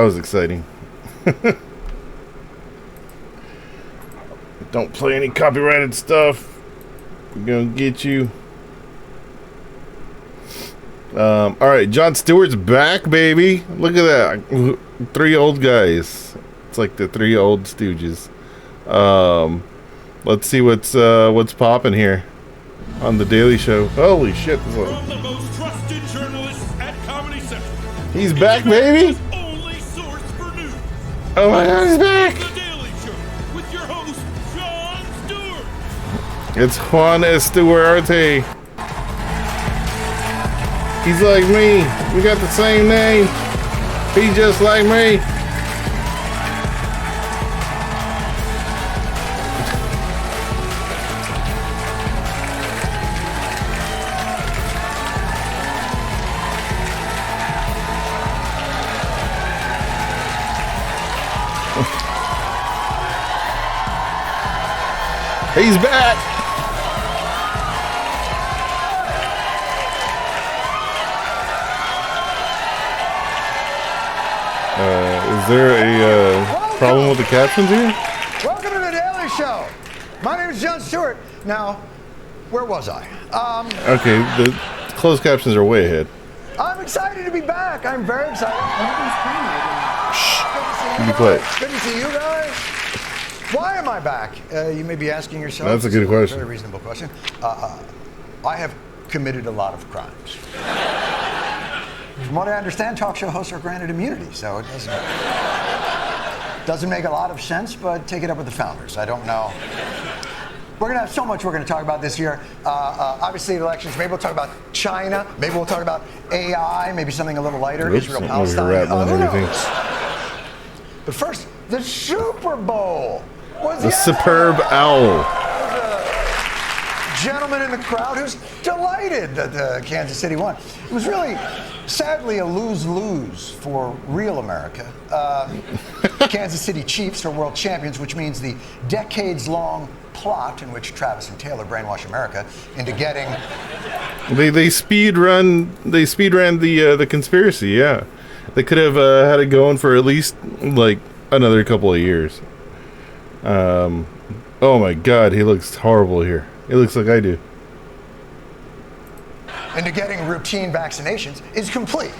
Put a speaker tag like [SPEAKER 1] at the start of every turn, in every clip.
[SPEAKER 1] That was exciting. Don't play any copyrighted stuff. We're gonna get you. All right, Jon Stewart's back, baby. Look at that. 3 old guys. It's like the 3 old stooges. Let's see what's popping here on the Daily Show. Holy shit!
[SPEAKER 2] From the most trusted journalists at Comedy Central.
[SPEAKER 1] He's back, baby.
[SPEAKER 2] Only source for news.
[SPEAKER 1] Oh my God, he's back.
[SPEAKER 2] The Daily Show with your host Jon Stewart.
[SPEAKER 1] It's Juan Estuarte. He's like me. We got the same name. He's just like me. He's back. Is there a problem with the captions here?
[SPEAKER 3] Welcome to the Daily Show. My name is Jon Stewart. Now, where was I?
[SPEAKER 1] Okay, the closed captions are way ahead.
[SPEAKER 3] I'm excited to be back. I'm very excited.
[SPEAKER 1] Shh. Be quiet.
[SPEAKER 3] Good to see you guys. Why am I back? You may be asking yourself.
[SPEAKER 1] That's a good question.
[SPEAKER 3] Very reasonable question. I have committed a lot of crimes. From what I understand, talk show hosts are granted immunity, so it doesn't make a lot of sense, but take it up with the founders. I don't know. We're going to have so much we're going to talk about this year. Obviously, elections. Maybe we'll talk about China. Maybe we'll talk about AI. Maybe something a little lighter.
[SPEAKER 1] Oops,
[SPEAKER 3] Israel, Palestine.
[SPEAKER 1] Who knows?
[SPEAKER 3] But first, the Super Bowl was
[SPEAKER 1] the superb owl.
[SPEAKER 3] Gentleman in the crowd who's delighted that Kansas City won. It was really, sadly, a lose-lose for real America. Kansas City Chiefs are world champions, which means the decades-long plot in which Travis and Taylor brainwash America into getting...
[SPEAKER 1] They speed ran the conspiracy. Yeah, they could have had it going for at least like another couple of years. Oh my God, he looks horrible here. It looks like I do.
[SPEAKER 3] Into getting routine vaccinations is complete.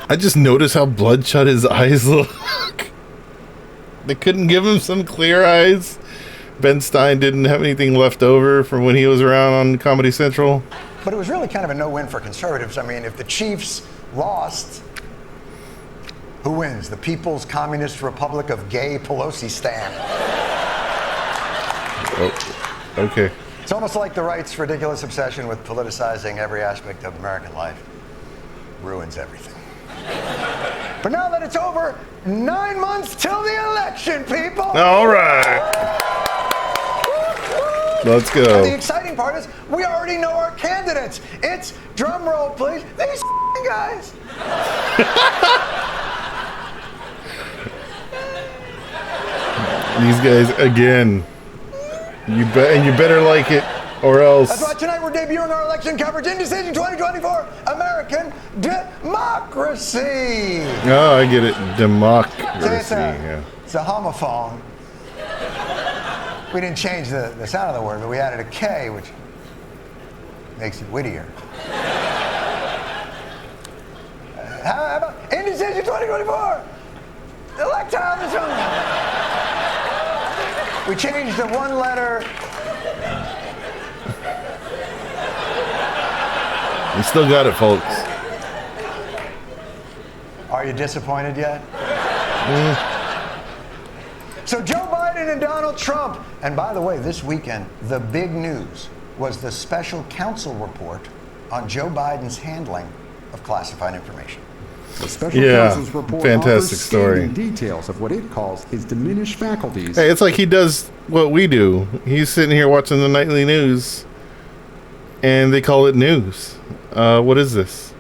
[SPEAKER 1] I just noticed how bloodshot his eyes look. They couldn't give him some clear eyes. Ben Stein didn't have anything left over from when he was around on Comedy Central.
[SPEAKER 3] But it was really kind of a no-win for conservatives. I mean, if the Chiefs lost, who wins? The People's Communist Republic of Gay Pelosi Stan.
[SPEAKER 1] Oh, okay.
[SPEAKER 3] It's almost like the right's ridiculous obsession with politicizing every aspect of American life ruins everything. But now that it's over, 9 months till the election, people!
[SPEAKER 1] All right. Let's go.
[SPEAKER 3] And the exciting part is we already know our candidates. It's, drum roll please, these guys.
[SPEAKER 1] These guys again. You better like it, or else.
[SPEAKER 3] That's why tonight we're debuting our election coverage, Indecision 2024, American Democracy.
[SPEAKER 1] Oh, I get it. Democracy.
[SPEAKER 3] It's a homophone. We didn't change the sound of the word, but we added a K, which makes it wittier. How about Indecision 2024? Electile this one. We changed the one letter.
[SPEAKER 1] You still got it, folks.
[SPEAKER 3] Are you disappointed yet? So Joe Biden and Donald Trump. And by the way, this weekend, the big news was the special counsel report on Joe Biden's handling of classified information.
[SPEAKER 4] The special counsel's report
[SPEAKER 1] fantastic story.
[SPEAKER 4] Details of what it calls his diminished faculties.
[SPEAKER 1] Hey, it's like he does what we do. He's sitting here watching the nightly news, and they call it news. What is this?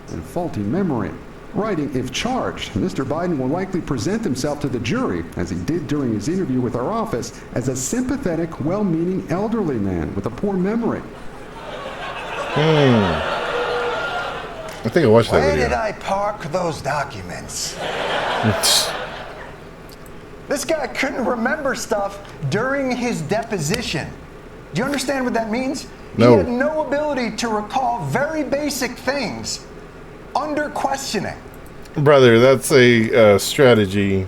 [SPEAKER 4] And faulty memory. Writing, if charged, Mr. Biden will likely present himself to the jury, as he did during his interview with our office, as a sympathetic, well-meaning elderly man with a poor memory.
[SPEAKER 1] I think I watched that
[SPEAKER 3] Where
[SPEAKER 1] video.
[SPEAKER 3] did I park those documents? This guy couldn't remember stuff during his deposition. Do you understand what that means?
[SPEAKER 1] No.
[SPEAKER 3] He had no ability to recall very basic things under questioning.
[SPEAKER 1] Brother, that's a strategy.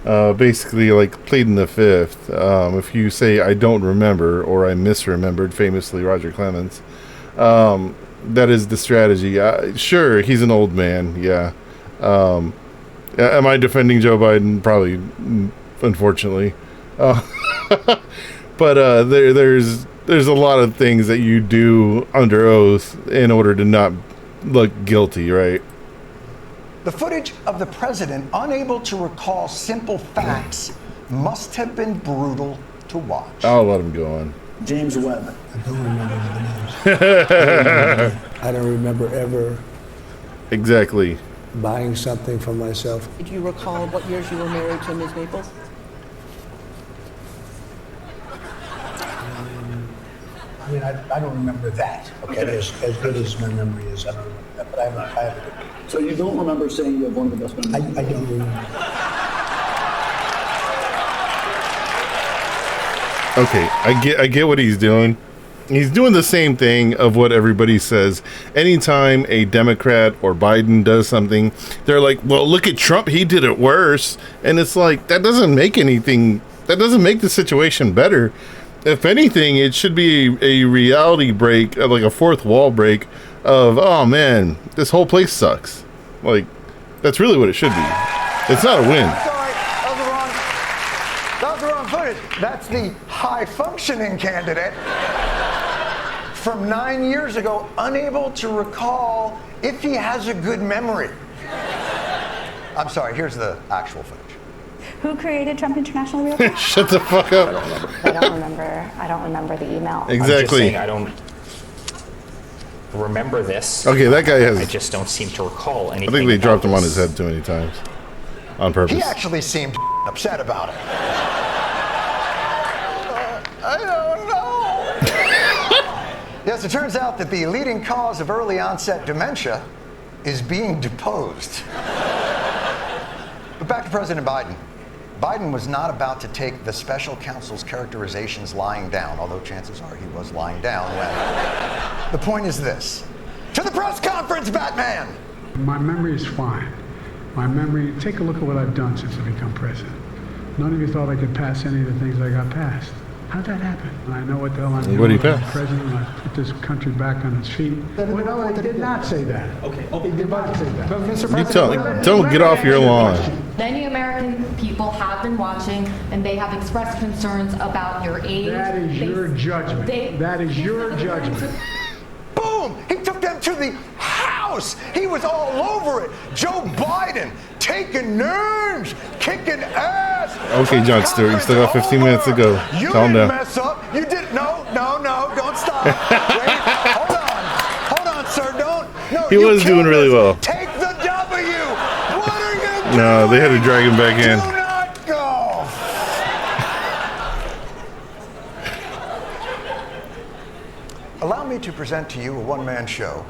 [SPEAKER 1] Basically, like pleading the fifth. If you say I don't remember or I misremembered, famously Roger Clemens, that is the strategy. Sure, he's an old man. Yeah. Am I defending Joe Biden? Probably, unfortunately. But there's a lot of things that you do under oath in order to not look guilty, right?
[SPEAKER 3] The footage of the president unable to recall simple facts must have been brutal to watch.
[SPEAKER 1] I'll let him go on.
[SPEAKER 5] James Webb.
[SPEAKER 6] I don't remember the names. I don't remember ever
[SPEAKER 1] Exactly.
[SPEAKER 6] buying something for myself.
[SPEAKER 7] Did you recall what years you were married to Ms. Maples?
[SPEAKER 6] I mean, I don't remember that. Okay, as good as my memory is, I don't remember that. But I have
[SPEAKER 5] So you don't remember saying you have one of the best memories?
[SPEAKER 6] I don't remember.
[SPEAKER 1] Okay, I get what he's doing. He's doing the same thing of what everybody says. Anytime a Democrat or Biden does something, they're like, well, look at Trump. He did it worse. And it's like, that doesn't make anything. That doesn't make the situation better. If anything, it should be a reality break, like a fourth wall break of, oh man, this whole place sucks. Like, that's really what it should be. It's not a win.
[SPEAKER 3] Sorry, that was the wrong footage. That's the high-functioning candidate from 9 years ago, unable to recall if he has a good memory. I'm sorry, here's the actual footage.
[SPEAKER 8] Who created Trump International Real Talk?
[SPEAKER 1] Shut the fuck up.
[SPEAKER 8] I don't remember the email.
[SPEAKER 9] I'm just
[SPEAKER 1] Exactly.
[SPEAKER 9] saying I don't remember this.
[SPEAKER 1] Okay, that guy
[SPEAKER 9] I
[SPEAKER 1] has.
[SPEAKER 9] just don't seem to recall anything.
[SPEAKER 1] I think they
[SPEAKER 9] about
[SPEAKER 1] dropped him on
[SPEAKER 9] this.
[SPEAKER 1] his head too many times. On purpose.
[SPEAKER 3] He actually seemed upset about it. I don't know. Yes, it turns out that the leading cause of early onset dementia is being deposed. But back to President Biden. Biden was not about to take the special counsel's characterizations lying down, although chances are he was lying down when. The point is this. To the press conference, Batman!
[SPEAKER 10] My memory is fine. My memory, take a look at what I've done since I've become president. None of you thought I could pass any of the things I got passed. How'd that happen? And I know what the hell I'm doing.
[SPEAKER 1] What did he
[SPEAKER 10] I'm
[SPEAKER 1] pass?
[SPEAKER 10] president, I put this country back on its feet. Well, no, I did not say that. Okay. He did not say that. But Mr.
[SPEAKER 1] You don't get off your lawn.
[SPEAKER 11] Many American people have been watching, and they have expressed concerns about your age.
[SPEAKER 10] That is your judgment. That is your judgment.
[SPEAKER 3] Boom! He took them to the house. He was all over it. Joe Biden taking names, kicking ass.
[SPEAKER 1] Okay, Jon Stewart, you still got 15 minutes to go.
[SPEAKER 3] You
[SPEAKER 1] Calm
[SPEAKER 3] didn't
[SPEAKER 1] down.
[SPEAKER 3] mess up. You didn't. No, don't stop. Wait, hold on, sir. Don't. No,
[SPEAKER 1] He
[SPEAKER 3] you
[SPEAKER 1] was doing
[SPEAKER 3] killed
[SPEAKER 1] really
[SPEAKER 3] us.
[SPEAKER 1] well.
[SPEAKER 3] Take the W. What are you doing?
[SPEAKER 1] No, they had to drag him back in.
[SPEAKER 3] Do not go. Allow me to present to you a one-man show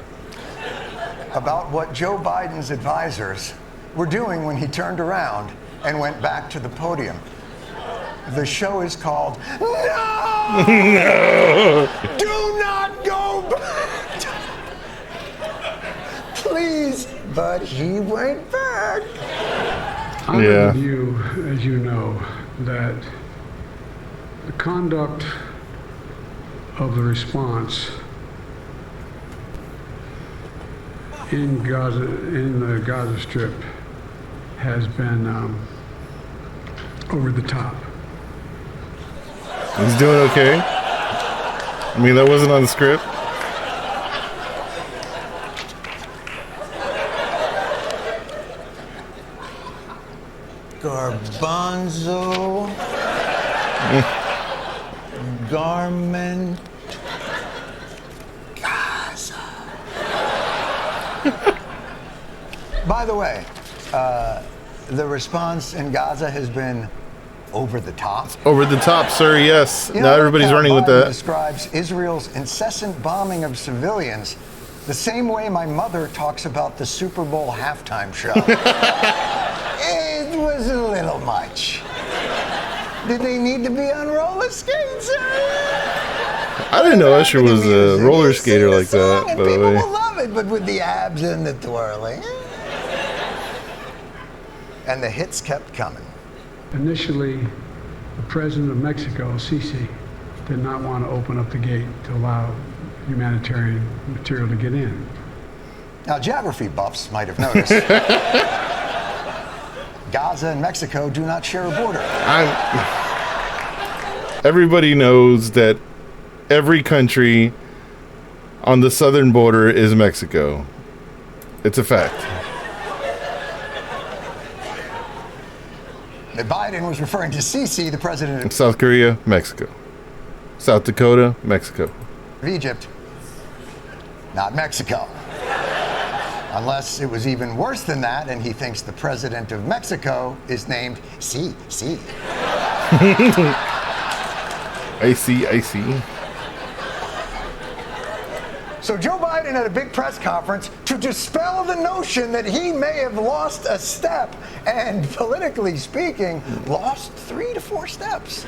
[SPEAKER 3] about what Joe Biden's advisors were doing when he turned around and went back to the podium. The show is called No!
[SPEAKER 1] No.
[SPEAKER 3] Do not go back! Please, but he went back.
[SPEAKER 10] I'm
[SPEAKER 1] Yeah.
[SPEAKER 10] of the view, as you know, that the conduct of the response in Gaza, in the Gaza Strip, has been over the top.
[SPEAKER 1] He's doing okay. I mean, that wasn't on the script.
[SPEAKER 3] Garbanzo. Garment. Gaza. By the way, the response in Gaza has been over the top.
[SPEAKER 1] Over the top, sir, yes.
[SPEAKER 3] You
[SPEAKER 1] Now
[SPEAKER 3] know,
[SPEAKER 1] everybody's
[SPEAKER 3] how
[SPEAKER 1] running with
[SPEAKER 3] Biden
[SPEAKER 1] that.
[SPEAKER 3] describes Israel's incessant bombing of civilians The same way my mother talks about the Super Bowl halftime show. It was a little much. Did they need to be on roller skates?
[SPEAKER 1] I didn't know Usher was a roller skater like that, by the
[SPEAKER 3] People
[SPEAKER 1] way.
[SPEAKER 3] will love it, but with the abs and the twirling. And the hits kept coming.
[SPEAKER 10] Initially, the president of Mexico, Sisi, did not want to open up the gate to allow humanitarian material to get in.
[SPEAKER 3] Now, geography buffs might have noticed. Gaza and Mexico do not share a border.
[SPEAKER 1] Everybody knows that every country on the southern border is Mexico. It's a fact.
[SPEAKER 3] Biden was referring to Sisi, the president of
[SPEAKER 1] South Korea, Mexico. South Dakota, Mexico.
[SPEAKER 3] Egypt, not Mexico. Unless it was even worse than that, and he thinks the president of Mexico is named Si.
[SPEAKER 1] I see.
[SPEAKER 3] So Joe Biden had a big press conference to dispel the notion that he may have lost a step, and politically speaking, lost 3 to 4 steps.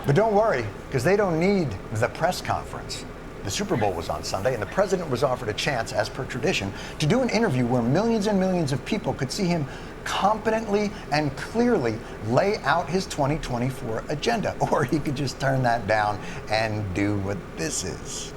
[SPEAKER 3] But don't worry, because they don't need the press conference. The Super Bowl was on Sunday, and the president was offered a chance, as per tradition, to do an interview where millions and millions of people could see him competently and clearly lay out his 2024 agenda. Or he could just turn that down and do what this is.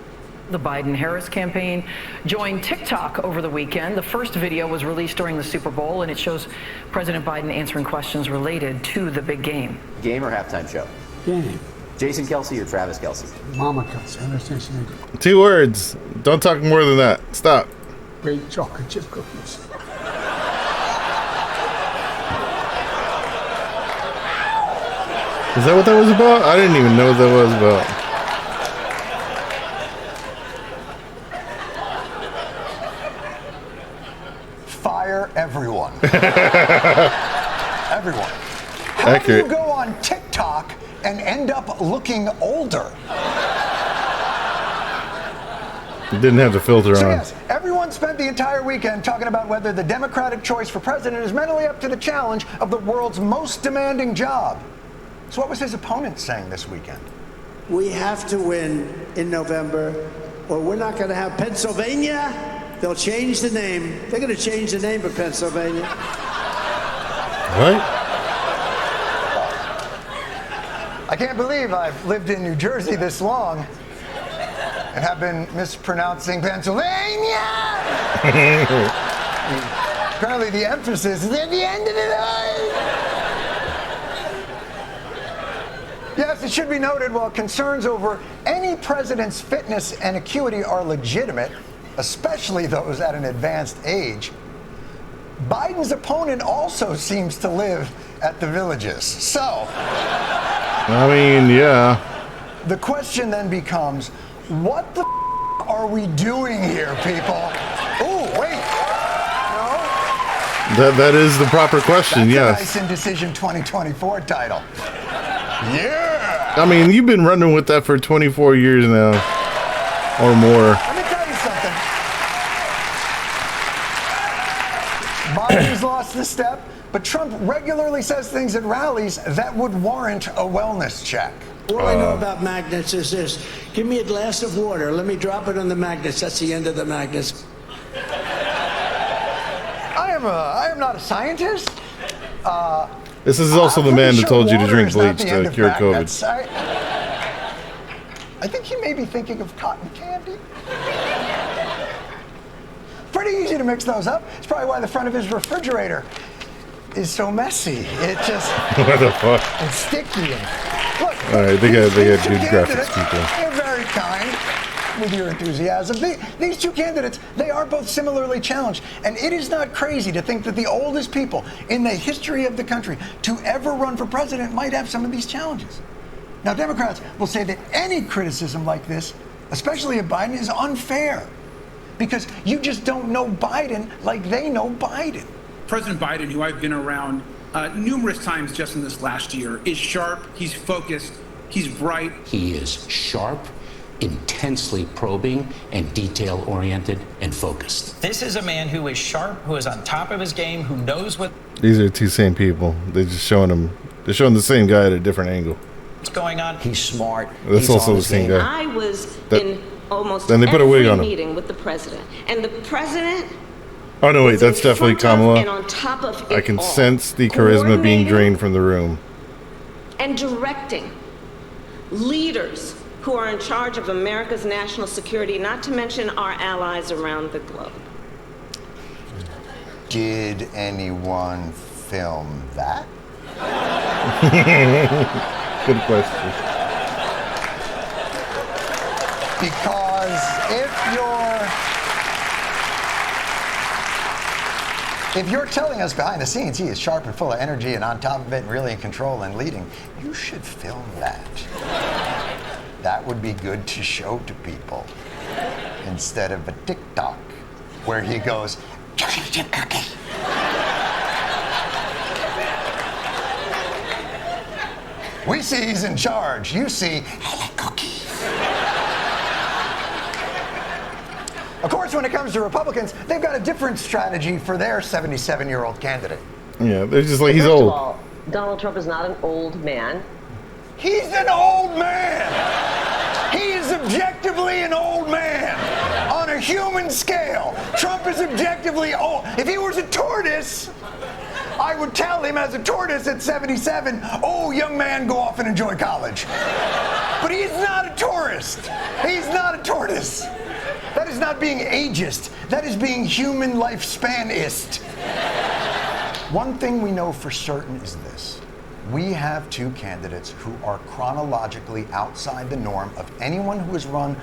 [SPEAKER 9] The Biden-Harris campaign joined TikTok over the weekend. The first video was released during the Super Bowl, and it shows President Biden answering questions related to the big game.
[SPEAKER 12] Game or halftime show?
[SPEAKER 10] Game.
[SPEAKER 12] Jason Kelce or Travis Kelce?
[SPEAKER 10] Mama Kelsey, I understand she made
[SPEAKER 1] 2 words. Don't talk more than that. Stop.
[SPEAKER 10] great chocolate chip cookies.
[SPEAKER 1] Is that what that was about? I didn't even know what that was about.
[SPEAKER 3] Fire everyone. Everyone. How
[SPEAKER 1] Accurate.
[SPEAKER 3] do you go on TikTok and end up looking older?
[SPEAKER 1] Didn't have the filter
[SPEAKER 3] So
[SPEAKER 1] on.
[SPEAKER 3] yes, everyone spent the entire weekend talking about whether the Democratic choice for president is mentally up to the challenge of the world's most demanding job. So what was his opponent saying this weekend?
[SPEAKER 13] We have to win in November, or we're not going to have Pennsylvania. They'll change the name. They're going to change the name of Pennsylvania.
[SPEAKER 1] What?
[SPEAKER 3] I can't believe I've lived in New Jersey this long and have been mispronouncing Pennsylvania. Apparently the emphasis is at the end of the line. Yes, it should be noted, while concerns over any president's fitness and acuity are legitimate, especially those at an advanced age, Biden's opponent also seems to live at the Villages. So,
[SPEAKER 1] I mean, yeah.
[SPEAKER 3] the question then becomes, what the are we doing here, people? Ooh, wait. No?
[SPEAKER 1] That is the proper question,
[SPEAKER 3] That's
[SPEAKER 1] yes.
[SPEAKER 3] a nice Indecision 2024 title. Yeah!
[SPEAKER 1] I mean, you've been running with that for 24 years now, or more.
[SPEAKER 3] Let me tell you something. Biden's lost the step, but Trump regularly says things at rallies that would warrant a wellness check.
[SPEAKER 13] All I know about magnets is this. Give me a glass of water. Let me drop it on the magnets. That's the end of the magnets.
[SPEAKER 3] I am not a scientist.
[SPEAKER 1] This is also the
[SPEAKER 3] I'm
[SPEAKER 1] man
[SPEAKER 3] pretty
[SPEAKER 1] that told you to
[SPEAKER 3] water
[SPEAKER 1] drink
[SPEAKER 3] is not
[SPEAKER 1] bleach
[SPEAKER 3] the end
[SPEAKER 1] to
[SPEAKER 3] of
[SPEAKER 1] cure
[SPEAKER 3] magnets.
[SPEAKER 1] COVID.
[SPEAKER 3] I think he may be thinking of cotton candy. Pretty easy to mix those up. It's probably why the front of his refrigerator is so messy. It just
[SPEAKER 1] What the fuck?
[SPEAKER 3] it's sticky. And, look,
[SPEAKER 1] All right, they got
[SPEAKER 3] these two
[SPEAKER 1] good graphics
[SPEAKER 3] candidates,
[SPEAKER 1] people.
[SPEAKER 3] They're very kind with your enthusiasm. These two candidates, they are both similarly challenged. And it is not crazy to think that the oldest people in the history of the country to ever run for president might have some of these challenges. Now, Democrats will say that any criticism like this, especially of Biden, is unfair because you just don't know Biden like they know Biden.
[SPEAKER 14] President Biden, who I've been around numerous times just in this last year, is sharp, he's focused, he's bright.
[SPEAKER 15] He is sharp, intensely probing and detail-oriented and focused.
[SPEAKER 16] This is a man who is sharp, who is on top of his game, who knows what's
[SPEAKER 1] These are two same people. They're just showing him. They're showing the same guy at a different angle.
[SPEAKER 16] going on.
[SPEAKER 12] He's smart.
[SPEAKER 1] That's
[SPEAKER 12] He's
[SPEAKER 1] also
[SPEAKER 12] on
[SPEAKER 1] the
[SPEAKER 12] his
[SPEAKER 1] same
[SPEAKER 12] game.
[SPEAKER 1] guy.
[SPEAKER 17] I was
[SPEAKER 1] That-
[SPEAKER 17] in almost
[SPEAKER 1] then they put a wig
[SPEAKER 17] every
[SPEAKER 1] on him.
[SPEAKER 17] meeting with the president, and the president
[SPEAKER 1] Oh no, wait, that's definitely
[SPEAKER 17] front of
[SPEAKER 1] Kamala.
[SPEAKER 17] and on top of
[SPEAKER 1] I
[SPEAKER 17] it
[SPEAKER 1] can
[SPEAKER 17] all,
[SPEAKER 1] sense the charisma being
[SPEAKER 17] coordinating
[SPEAKER 1] drained from the room.
[SPEAKER 17] and directing leaders who are in charge of America's national security, not to mention our allies around the globe.
[SPEAKER 3] Did anyone film that?
[SPEAKER 1] Good question.
[SPEAKER 3] Because if you're telling us behind the scenes he is sharp and full of energy and on top of it and really in control and leading, you should film that. That would be good to show to people instead of a TikTok where he goes, cookie. We see he's in charge. You see, I like cookies. Of course, when it comes to Republicans, they've got a different strategy for their 77-year-old candidate.
[SPEAKER 1] Yeah, they're just like, he's
[SPEAKER 18] First
[SPEAKER 1] old.
[SPEAKER 18] of all, Donald Trump is not an old man.
[SPEAKER 3] He's an old man. He is objectively an old man on a human scale. Trump is objectively old. If he was a tortoise, I would tell him as a tortoise at 77, oh, young man, go off and enjoy college. But he's not a tourist. He's not a tortoise. That is not being ageist. That is being human lifespanist. One thing we know for certain is this. We have two candidates who are chronologically outside the norm of anyone who has run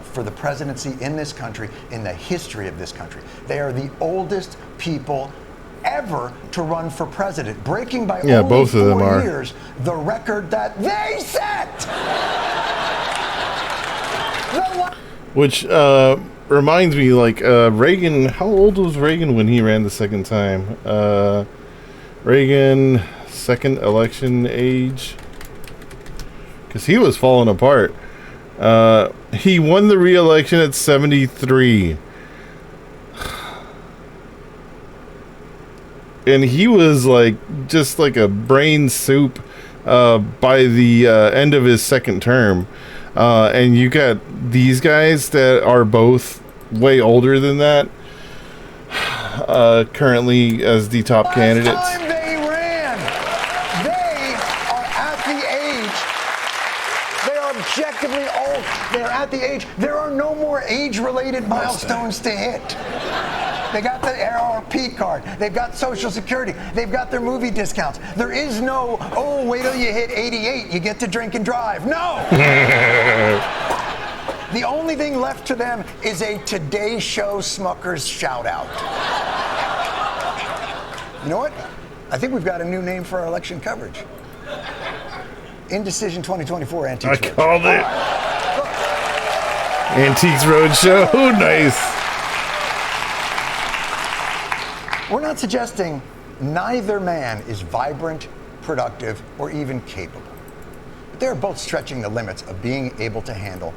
[SPEAKER 3] for the presidency in this country, in the history of this country. They are the oldest people ever to run for president, breaking by only
[SPEAKER 1] both of them
[SPEAKER 3] 4
[SPEAKER 1] are.
[SPEAKER 3] years the record that they set.
[SPEAKER 1] Which reminds me, like, Reagan, how old was Reagan when he ran the second time? Reagan, second election age? Because he was falling apart. He won the re-election at 73. And he was, like, just like a brain soup by the end of his second term. And you got these guys that are both way older than that, currently as the top candidates.
[SPEAKER 3] Last time they ran, they are at the age, they are objectively old. They're at the age, there are no more age-related milestones to hit. They got the ARP card. They've got Social Security. They've got their movie discounts. There is no, oh, wait till you hit 88, you get to drink and drive. No! The only thing left to them is a Today Show Smuckers shout out. You know what? I think we've got a new name for our election coverage. Indecision 2024 Antiques
[SPEAKER 1] I called it. Antiques Roadshow. Nice.
[SPEAKER 3] We're not suggesting neither man is vibrant, productive, or even capable. But they're both stretching the limits of being able to handle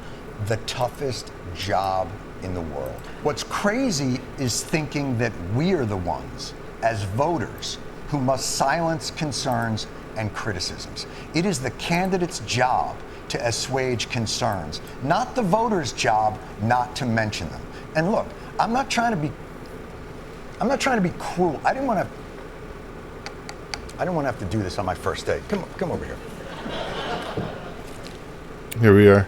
[SPEAKER 3] the toughest job in the world. What's crazy is thinking that we're the ones, as voters, who must silence concerns and criticisms. It is the candidate's job to assuage concerns, not the voter's job not to mention them. And look, I'm not trying to be cruel. I didn't want to have to do this on my first date. Come over here.
[SPEAKER 1] Here we are.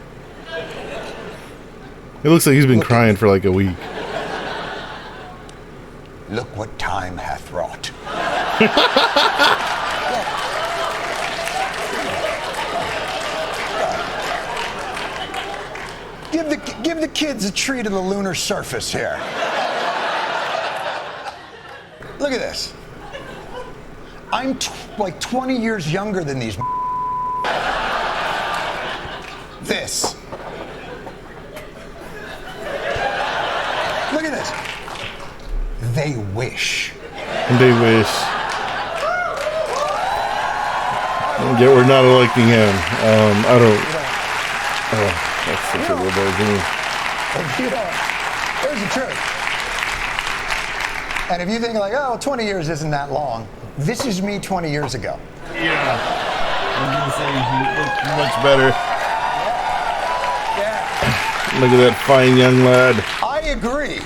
[SPEAKER 1] It looks like he's been crying for like a week.
[SPEAKER 3] Look what time hath wrought. Give the kids a treat of the lunar surface here. Look at this. I'm like 20 years younger than these. This. Look at this. They wish.
[SPEAKER 1] They wish. Yet we're not electing him. That's such a Lamborghini.
[SPEAKER 3] Here's the truth. And if you think like, oh, 20 years isn't that long, this is me 20 years ago.
[SPEAKER 1] Yeah. I'm going to say he looks much better.
[SPEAKER 3] Yeah.
[SPEAKER 1] Look at that fine young lad.
[SPEAKER 3] I agree.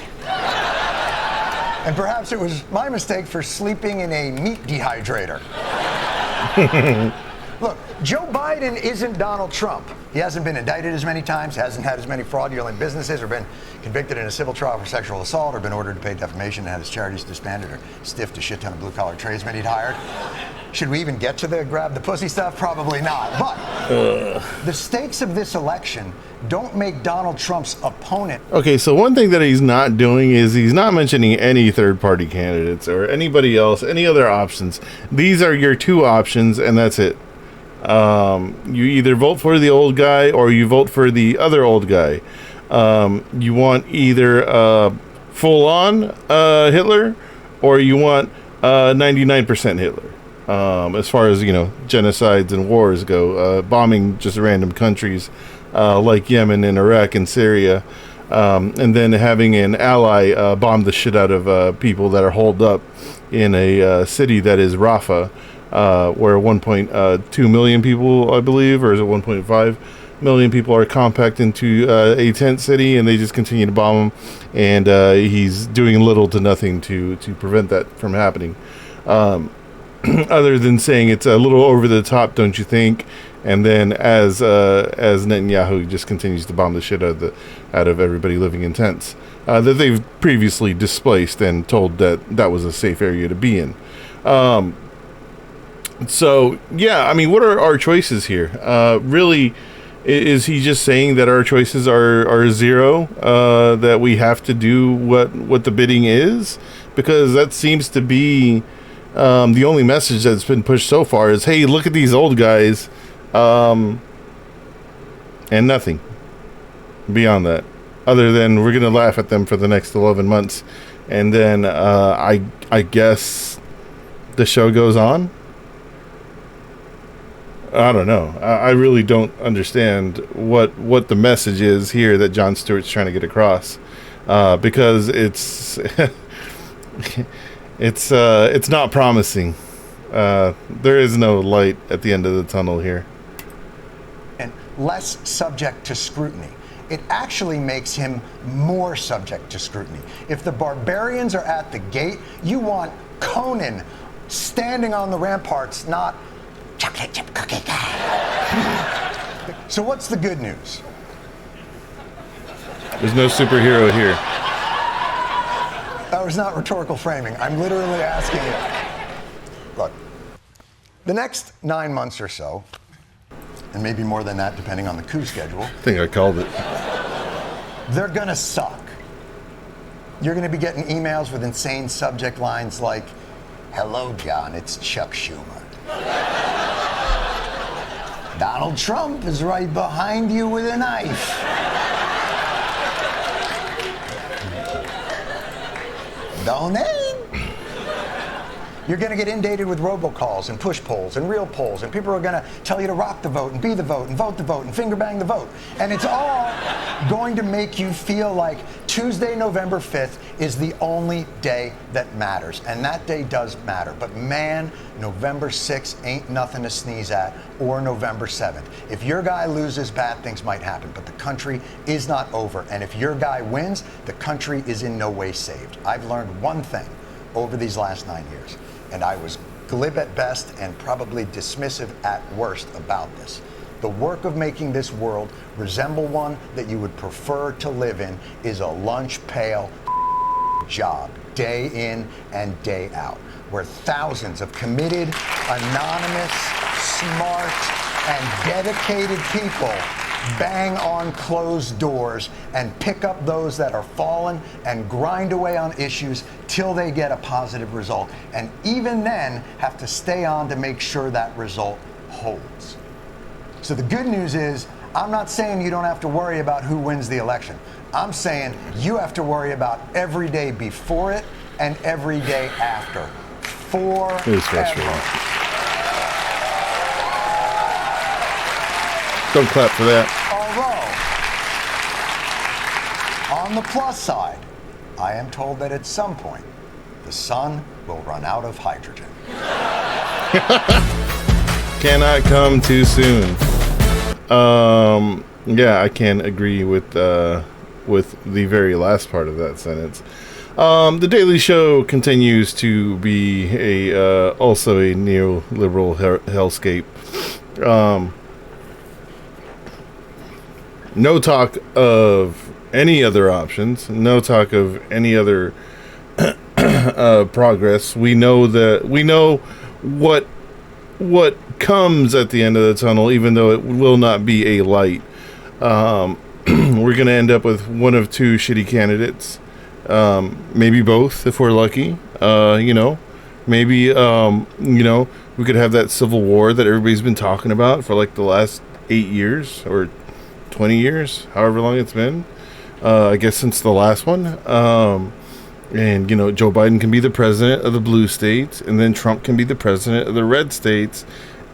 [SPEAKER 3] And perhaps it was my mistake for sleeping in a meat dehydrator. Look, Joe Biden isn't Donald Trump. He hasn't been indicted as many times, hasn't had as many fraudulent businesses, or been convicted in a civil trial for sexual assault, or been ordered to pay defamation and had his charities disbanded, or stiffed a shit ton of blue-collar tradesmen he'd hired. Should we even get to the grab the pussy stuff? Probably not. But the stakes of this election don't make Donald Trump's opponent.
[SPEAKER 1] Okay, so one thing that he's not doing is he's not mentioning any third-party candidates or anybody else, any other options. These are your two options, and that's it. You either vote for the old guy or you vote for the other old guy. You want either full-on Hitler or you want 99% Hitler. As far as, genocides and wars go, bombing just random countries like Yemen and Iraq and Syria, and then having an ally bomb the shit out of people that are holed up in a city that is Rafah, where 1.2 million people, I believe, or is it 1.5 million people are compact into a tent city, and they just continue to bomb them, and he's doing little to nothing to prevent that from happening. Other than saying it's a little over the top, don't you think? And then as Netanyahu just continues to bomb the shit out of everybody living in tents that they've previously displaced and told that was a safe area to be in. So yeah, I mean, what are our choices here? Really, is he just saying that our choices are zero? That we have to do what the bidding is? Because that seems to be the only message that's been pushed so far is, hey, look at these old guys, and nothing beyond that, other than we're gonna laugh at them for the next 11 months, and then I guess the show goes on. I don't know. I really don't understand what the message is here that Jon Stewart's trying to get across, because it's it's not promising. There is no light at the end of the tunnel here.
[SPEAKER 3] And less subject to scrutiny. It actually makes him more subject to scrutiny. If the barbarians are at the gate, you want Conan standing on the ramparts, not chocolate chip cookie guy. So what's the good news?
[SPEAKER 1] There's no superhero here.
[SPEAKER 3] That was not rhetorical framing. I'm literally asking you. Look, the next 9 months or so, and maybe more than that depending on the coup schedule.
[SPEAKER 1] I think I called it.
[SPEAKER 3] They're gonna suck. You're gonna be getting emails with insane subject lines like, "Hello, John, it's Chuck Schumer. Donald Trump is right behind you with a knife. Donate." You're going to get inundated with robocalls and push polls and real polls, and people are going to tell you to rock the vote and be the vote and vote the vote and finger bang the vote. And it's all going to make you feel like Tuesday, November 5th is the only day that matters. And that day does matter. But man, November 6th ain't nothing to sneeze at, or November 7th. If your guy loses, bad things might happen, but the country is not over. And if your guy wins, the country is in no way saved. I've learned one thing over these last 9 years. And I was glib at best and probably dismissive at worst about this. The work of making this world resemble one that you would prefer to live in is a lunch pail job, day in and day out, where thousands of committed, anonymous, smart, and dedicated people bang on closed doors and pick up those that are fallen and grind away on issues till they get a positive result. And even then have to stay on to make sure that result holds. So the good news is, I'm not saying you don't have to worry about who wins the election. I'm saying you have to worry about every day before it and every day after. Forever.
[SPEAKER 1] Don't clap for that.
[SPEAKER 3] On the plus side, I am told that at some point, the sun will run out of hydrogen.
[SPEAKER 1] Cannot come too soon. Yeah, I can agree with the very last part of that sentence. The Daily Show continues to be also a neoliberal hellscape. No talk of any other options. No talk of any other progress. We know what comes at the end of the tunnel, even though it will not be a light. We're going to end up with one of two shitty candidates. Maybe both if we're lucky. Maybe we could have that civil war that everybody's been talking about for like the last 8 years or 20 years, however long it's been. I guess since the last one. And Joe Biden can be the president of the blue states, and then Trump can be the president of the red states,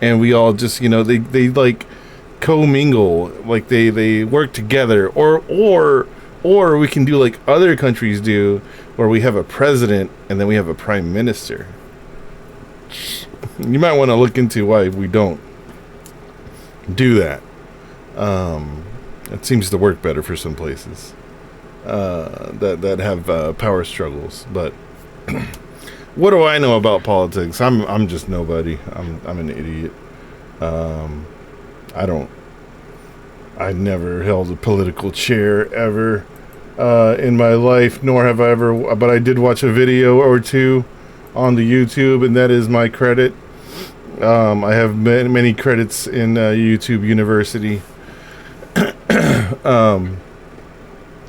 [SPEAKER 1] and we all just they like commingle, like they work together, or we can do like other countries do, where we have a president and then we have a prime minister. You might want to look into why we don't do that. It seems to work better for some places that have power struggles. But what do I know about politics? I'm just nobody. I'm an idiot. I never held a political chair ever in my life, nor have I ever. But I did watch a video or two on the YouTube, and that is my credit. I have many credits in YouTube University.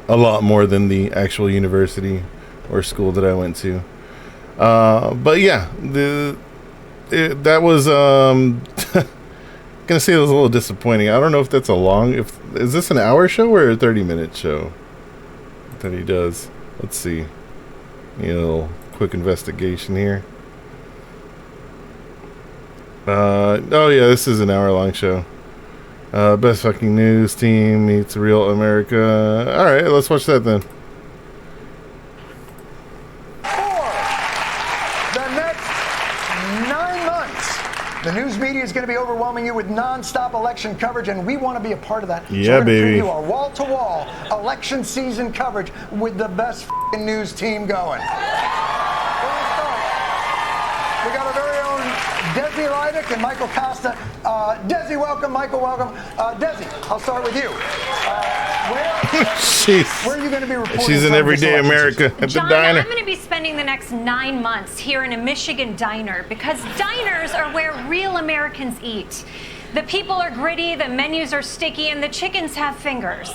[SPEAKER 1] A lot more than the actual university or school that I went to. But yeah, that was gonna say it was a little disappointing. I don't know if that's is this an hour show or a 30-minute show that he does? Let's see. A little quick investigation here. Oh yeah, this is an hour-long show. Best fucking news team meets real America. All right, let's watch that then.
[SPEAKER 3] For the next 9 months, the news media is going to be overwhelming you with non-stop election coverage, and we want to be a part of that.
[SPEAKER 1] Yeah,
[SPEAKER 3] so we're
[SPEAKER 1] baby.
[SPEAKER 3] Bring you our wall-to-wall election season coverage with the best fucking news team going. We got our very own Desi Leidick and Michael Costa. Desi, welcome. Michael, welcome. Desi, I'll start with you. Where are you going to be reporting?
[SPEAKER 1] She's in everyday America at
[SPEAKER 19] John,
[SPEAKER 1] the diner.
[SPEAKER 19] I'm going to be spending the next 9 months here in a Michigan diner because diners are where real Americans eat. The people are gritty, the menus are sticky, and the chickens have fingers.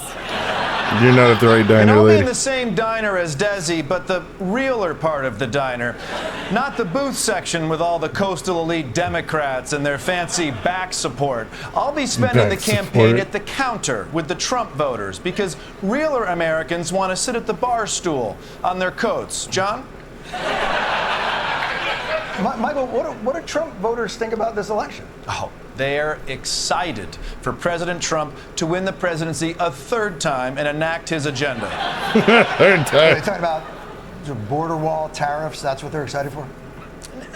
[SPEAKER 1] You're not at the right diner,
[SPEAKER 20] I'll be
[SPEAKER 1] lady.
[SPEAKER 20] in the same diner as Desi, but the realer part of the diner. Not the booth section with all the coastal elite Democrats and their fancy back support. I'll be spending the campaign at the counter with the Trump voters because realer Americans want to sit at the bar stool on their coats. John?
[SPEAKER 3] Michael, what do Trump voters think about this election?
[SPEAKER 20] Oh, they're excited for President Trump to win the presidency a third time and enact his agenda.
[SPEAKER 3] Third time. Are they talking about border wall, tariffs? That's what they're excited for?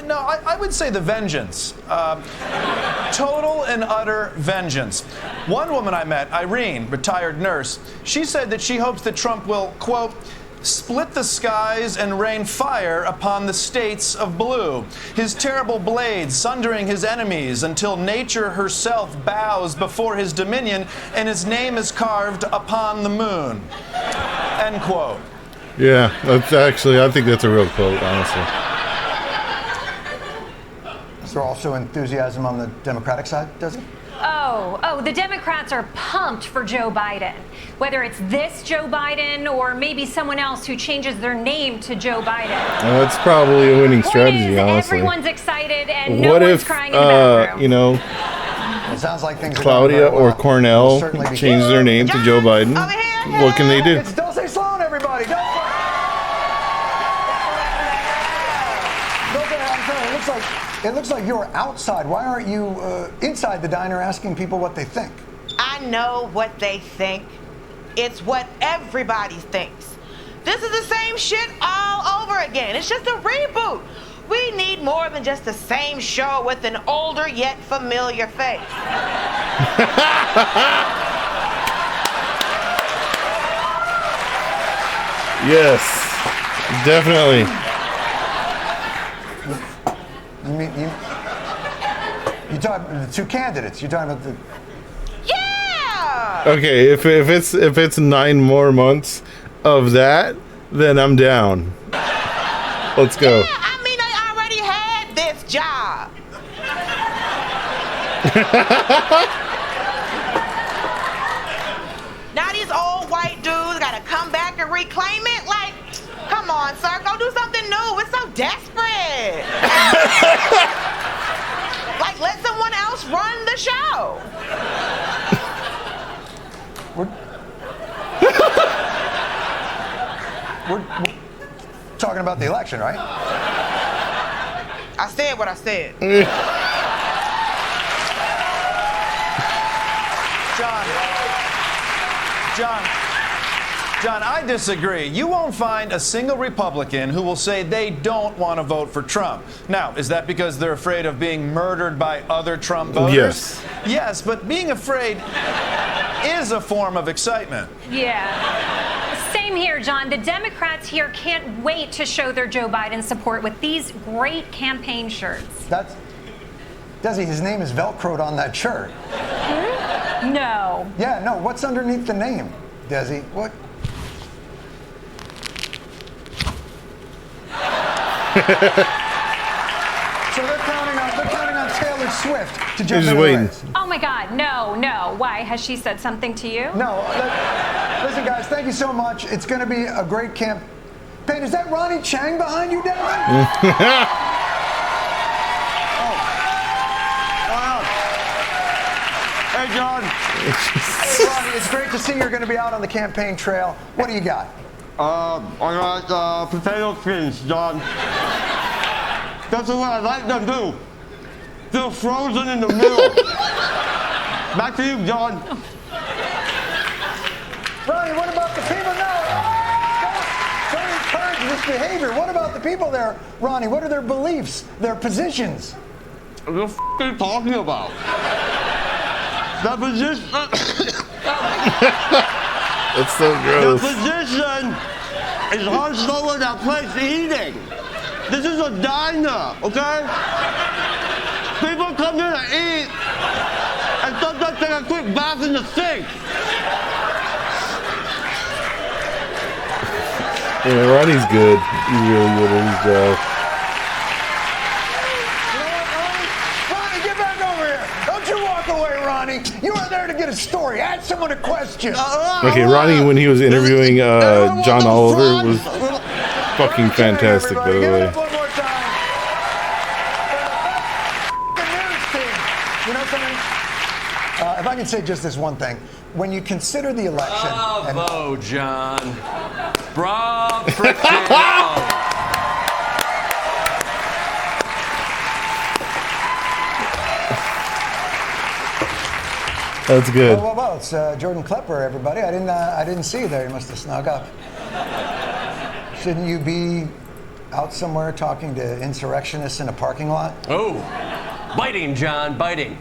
[SPEAKER 20] No, I would say the vengeance. Total and utter vengeance. One woman I met, Irene, retired nurse, she said that she hopes that Trump will, quote, split the skies and rain fire upon the states of blue. His terrible blades sundering his enemies until nature herself bows before his dominion and his name is carved upon the moon. End quote.
[SPEAKER 1] Yeah, that's actually, I think that's a real quote, honestly.
[SPEAKER 3] Is there also enthusiasm on the Democratic side, does it?
[SPEAKER 19] Oh, the Democrats are pumped for Joe Biden. Whether it's this Joe Biden or maybe someone else who changes their name to Joe Biden.
[SPEAKER 1] That's probably a winning strategy, honestly.
[SPEAKER 19] Everyone's excited and no one's crying in the bathroom.
[SPEAKER 3] It sounds like things
[SPEAKER 1] Claudia or Cornell change their name to Joe Biden. What can they do?
[SPEAKER 3] It's Dulce Sloan, everybody. Dulce, I'm sorry, it looks like you're outside. Why aren't you inside the diner asking people what they think?
[SPEAKER 21] I know what they think.
[SPEAKER 17] It's what everybody thinks. This is the same shit all over again. It's just a reboot. We need more than just the same show with an older yet familiar face.
[SPEAKER 1] Yes, definitely.
[SPEAKER 3] You talking the two candidates? You're talking about the.
[SPEAKER 17] Yeah.
[SPEAKER 1] Okay, if it's 9 more months of that, then I'm down. Let's go.
[SPEAKER 17] Yeah, I mean, I already had this job. Now these old white dudes gotta come back and reclaim it? Like, come on, sir, go do something new. We're so desperate. Like, let someone else run the show.
[SPEAKER 3] We're talking about the election, right?
[SPEAKER 17] I said what I said.
[SPEAKER 20] John, I disagree. You won't find a single Republican who will say they don't want to vote for Trump. Now, is that because they're afraid of being murdered by other Trump voters?
[SPEAKER 1] Yes.
[SPEAKER 20] Yes, but being afraid is a form of excitement.
[SPEAKER 19] Yeah. Same here, John. The Democrats here can't wait to show their Joe Biden support with these great campaign shirts.
[SPEAKER 3] That's Desi, his name is Velcroed on that shirt.
[SPEAKER 19] No.
[SPEAKER 3] Yeah, no. What's underneath the name, Desi? What? So they're counting on Taylor Swift to jump in the race.
[SPEAKER 19] Oh my God, no. Why? Has she said something to you?
[SPEAKER 3] No. Listen, guys, thank you so much. It's going to be a great campaign. Is that Ronnie Chang behind you, Devin?
[SPEAKER 21] Hey, John.
[SPEAKER 3] Hey, Ronnie, it's great to see you're going to be out on the campaign trail. What do you got?
[SPEAKER 21] I got potato skins, John. That's the way I like them, too. They're frozen in the middle. Back to you, John.
[SPEAKER 3] Ronnie, what about the people now? Don't encourage this behavior. What about the people there, Ronnie? What are their beliefs, their positions?
[SPEAKER 21] What the f*** are you talking about? The position...
[SPEAKER 1] It's so gross.
[SPEAKER 21] The position is hunched over that place eating. This is a diner, okay? People come here to eat and sometimes take a quick bath in the sink.
[SPEAKER 1] Yeah, Ronnie's good. He's really good at his job.
[SPEAKER 3] Ronnie, get back over here. Don't you walk away, Ronnie. You are there to get a story. Ask someone a question.
[SPEAKER 1] Okay, Ronnie, when he was interviewing John Oliver, was fucking fantastic, by the way.
[SPEAKER 3] One more time. The news team. You know something? If I can say just this one thing. When you consider the election...
[SPEAKER 22] Bravo, John. Bravo.
[SPEAKER 1] That's good.
[SPEAKER 3] Well, it's Jordan Klepper, everybody. I didn't see you there. You must have snuck up. Shouldn't you be out somewhere talking to insurrectionists in a parking lot?
[SPEAKER 22] Oh, biting, John, biting.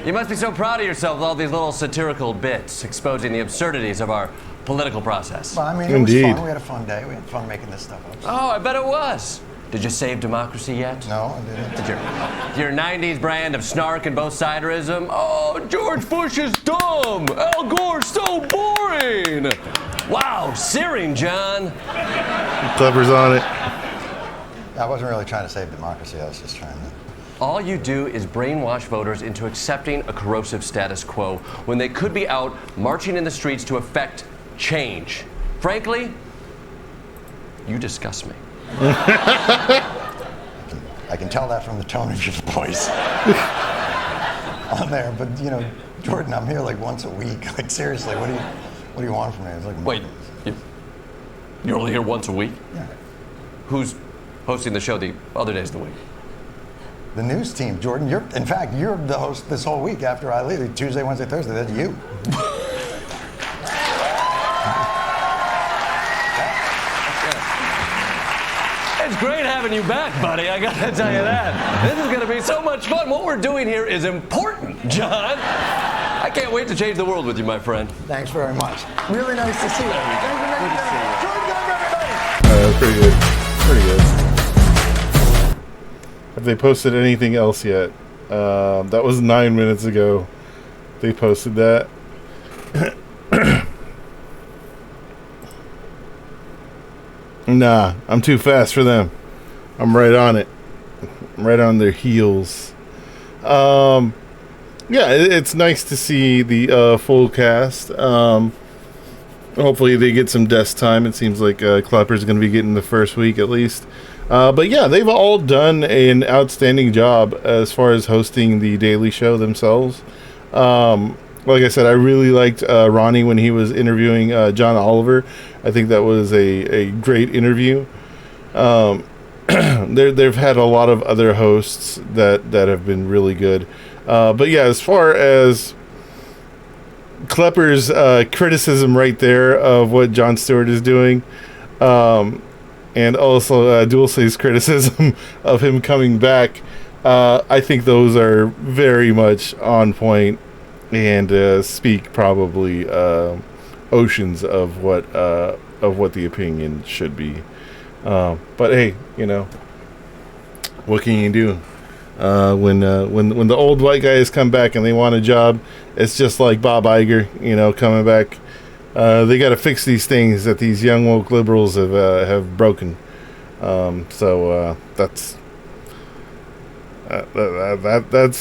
[SPEAKER 22] You must be so proud of yourself with all these little satirical bits exposing the absurdities of our political process.
[SPEAKER 3] Well, I mean, it was fun. We had a fun day. We had fun making this stuff up.
[SPEAKER 22] Oh, I bet it was. Did you save democracy yet?
[SPEAKER 3] No, I didn't.
[SPEAKER 22] Did your 90s brand of snark and both-siderism? Oh, George Bush is dumb. Al Gore's so boring. Wow, searing, John.
[SPEAKER 1] Klepper's on it.
[SPEAKER 3] I wasn't really trying to save democracy. I was just trying to...
[SPEAKER 22] All you do is brainwash voters into accepting a corrosive status quo when they could be out marching in the streets to effect change. Frankly, you disgust me.
[SPEAKER 3] I can tell that from the tone of your voice on there. But you know, Jordan, I'm here like once a week. Like seriously, what do you want from me? It's like,
[SPEAKER 22] wait, you're only here once a week?
[SPEAKER 3] Yeah.
[SPEAKER 22] Who's hosting the show the other days of the week?
[SPEAKER 3] The news team, Jordan. You're the host this whole week after I leave. Tuesday, Wednesday, Thursday. That's you.
[SPEAKER 22] It's great having you back, buddy. I gotta tell you that. This is gonna be so much fun. What we're doing here is important, John. I can't wait to change the world with you, my friend.
[SPEAKER 3] Thanks very much. Really nice to see you.
[SPEAKER 22] Good to see you.
[SPEAKER 1] That's pretty good. Pretty good. Have they posted anything else yet? That was 9 minutes ago. They posted that. Nah, I'm too fast for them. I'm right on it. I'm right on their heels. Yeah, it's nice to see the full cast. Hopefully they get some desk time. It seems like Clapper's going to be getting the first week at least. But yeah, they've all done an outstanding job as far as hosting the Daily Show themselves. Like I said, I really liked Ronnie when he was interviewing John Oliver. I think that was a great interview. They've had a lot of other hosts that have been really good. But yeah, as far as Klepper's criticism right there of what Jon Stewart is doing, and also Dulce's criticism of him coming back, I think those are very much on point and speak probably oceans of what the opinion should be. But hey, you know, what can you do? When the old white guys come back and they want a job, it's just like Bob Iger, you know, coming back. They got to fix these things that these young woke liberals have broken. So that's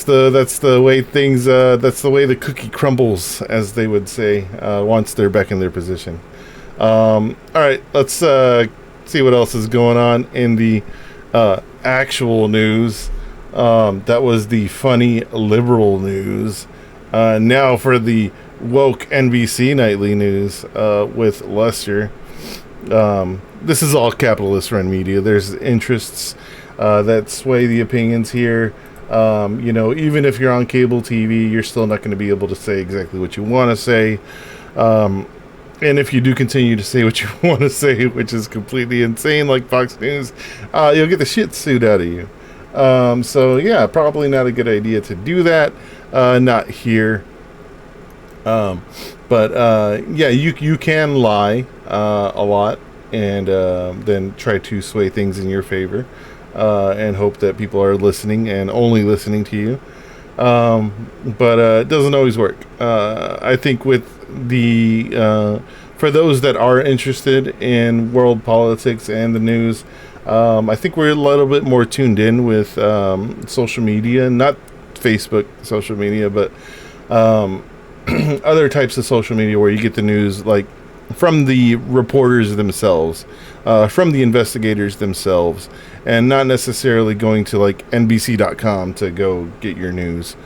[SPEAKER 1] the way things. That's the way the cookie crumbles, as they would say, once they're back in their position. All right, let's see what else is going on in the actual news. That was the funny liberal news. Now for the woke NBC nightly news with Lester. This is all capitalist run media. There's interests that sway the opinions here. You know, even if you're on cable TV, you're still not going to be able to say exactly what you want to say. And if you do continue to say what you want to say, which is completely insane, like Fox News, you'll get the shit sued out of you. So yeah, probably not a good idea to do that. Not here. But yeah, you can lie a lot and then try to sway things in your favor and hope that people are listening and only listening to you. But it doesn't always work. I think with the for those that are interested in world politics and the news, I think we're a little bit more tuned in with social media, not Facebook social media, but other types of social media where you get the news like from the reporters themselves, from the investigators themselves, and not necessarily going to like NBC.com to go get your news.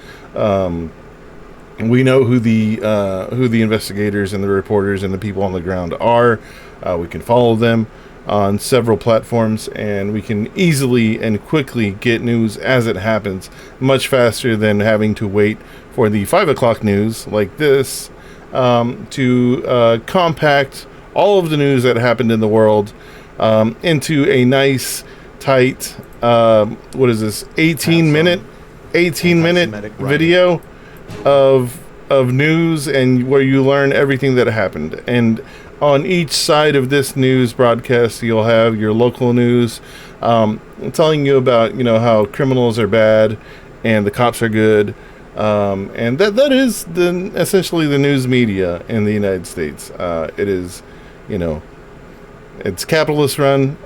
[SPEAKER 1] We know who the investigators and the reporters and the people on the ground are. We can follow them on several platforms, and we can easily and quickly get news as it happens, much faster than having to wait for the 5 o'clock news like this to compact all of the news that happened in the world into a nice, tight, 18 minute video of news, and where you learn everything that happened. And on each side of this news broadcast, you'll have your local news telling you about, you know, how criminals are bad and the cops are good. And that is essentially the news media in the United States. It is, you know, it's capitalist run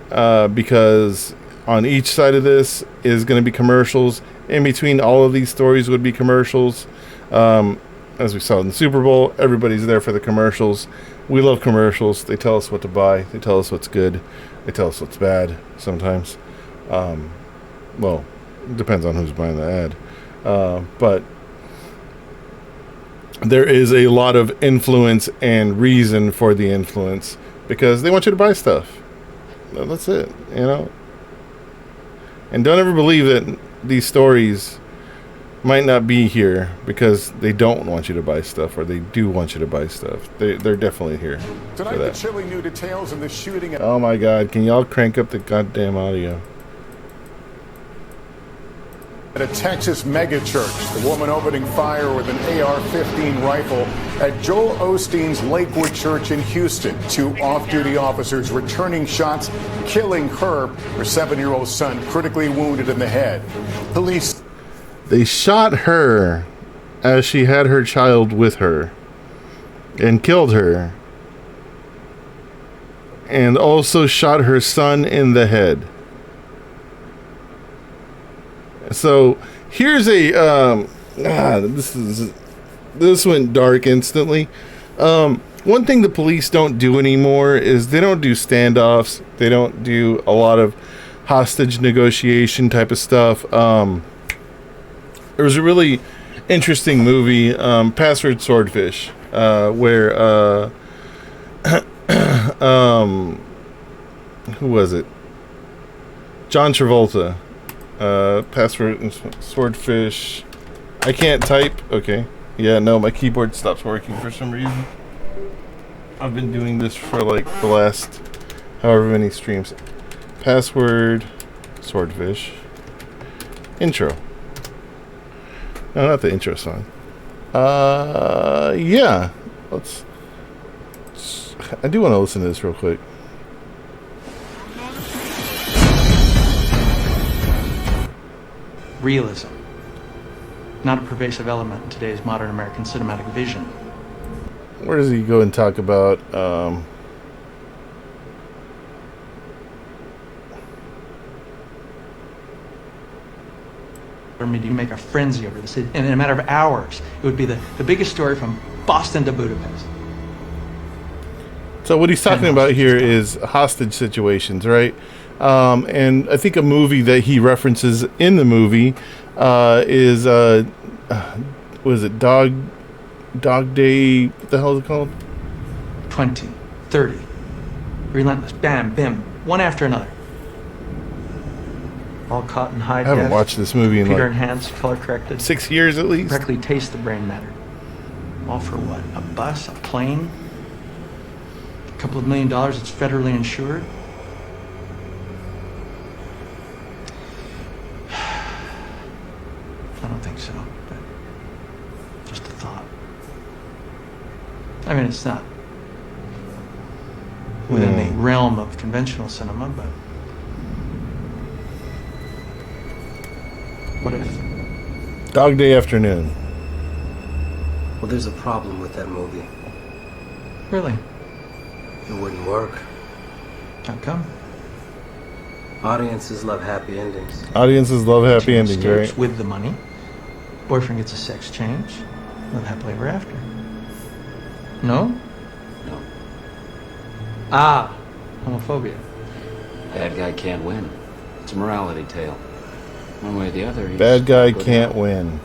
[SPEAKER 1] because on each side of this is going to be commercials. In between all of these stories would be commercials. As we saw in the Super Bowl, everybody's there for the commercials. We love commercials. They tell us what to buy. They tell us what's good. They tell us what's bad sometimes. Well, it depends on who's buying the ad. But there is a lot of influence and reason for the influence because they want you to buy stuff. That's it, you know. And don't ever believe that these stories might not be here because they don't want you to buy stuff, or they do want you to buy stuff. They're definitely here.
[SPEAKER 2] Tonight, the chilling new details of the shooting.
[SPEAKER 1] Oh my God! Can y'all crank up the goddamn audio?
[SPEAKER 2] At a Texas megachurch, the woman opening fire with an AR-15 rifle at Joel Osteen's Lakewood Church in Houston. 2 off-duty officers returning shots, killing her 7-year-old son critically wounded in the head. Police.
[SPEAKER 1] They shot her as she had her child with her and killed her, and also shot her son in the head. So here's a this went dark instantly. One thing the police don't do anymore is they don't do standoffs. They don't do a lot of hostage negotiation type of stuff. There was a really interesting movie, Password Swordfish, where who was it? John Travolta. Password Swordfish. I can't type. Okay. Yeah, no, my keyboard stops working for some reason. I've been doing this for like the last however many streams. Password Swordfish. Intro. No, not the intro song. Yeah. I do want to listen to this real quick.
[SPEAKER 4] Realism, not a pervasive element in today's modern American cinematic vision.
[SPEAKER 1] Where does he go and talk about
[SPEAKER 4] Or maybe you make a frenzy over this. And in a matter of hours, it would be the biggest story from Boston to Budapest.
[SPEAKER 1] So what he's talking about here is hostage situations, right? And I think a movie that he references in the movie is what is it? Dog Day? What the hell is it called?
[SPEAKER 4] 20, 30, relentless, bam, bim, one after another. All caught in high
[SPEAKER 1] I haven't
[SPEAKER 4] def,
[SPEAKER 1] watched this movie in
[SPEAKER 4] computer
[SPEAKER 1] like
[SPEAKER 4] enhanced, color corrected.
[SPEAKER 1] 6 years at least.
[SPEAKER 4] Correctly taste the brain matter. All for what? A bus? A plane? A couple of $1 million that's federally insured? I don't think so, but just a thought. I mean, it's not within the realm of conventional cinema, but what if?
[SPEAKER 1] Dog Day Afternoon.
[SPEAKER 23] Well, there's a problem with that movie.
[SPEAKER 4] Really?
[SPEAKER 23] It wouldn't work.
[SPEAKER 4] How come?
[SPEAKER 23] Audiences love happy endings.
[SPEAKER 1] Audiences love happy endings,
[SPEAKER 4] Escapes
[SPEAKER 1] right?
[SPEAKER 4] with the money. Boyfriend gets a sex change. Live happily ever after. No?
[SPEAKER 23] No.
[SPEAKER 4] Ah, homophobia.
[SPEAKER 15] Bad guy can't win. It's a morality tale. One way or the other.
[SPEAKER 1] Bad guy can't win.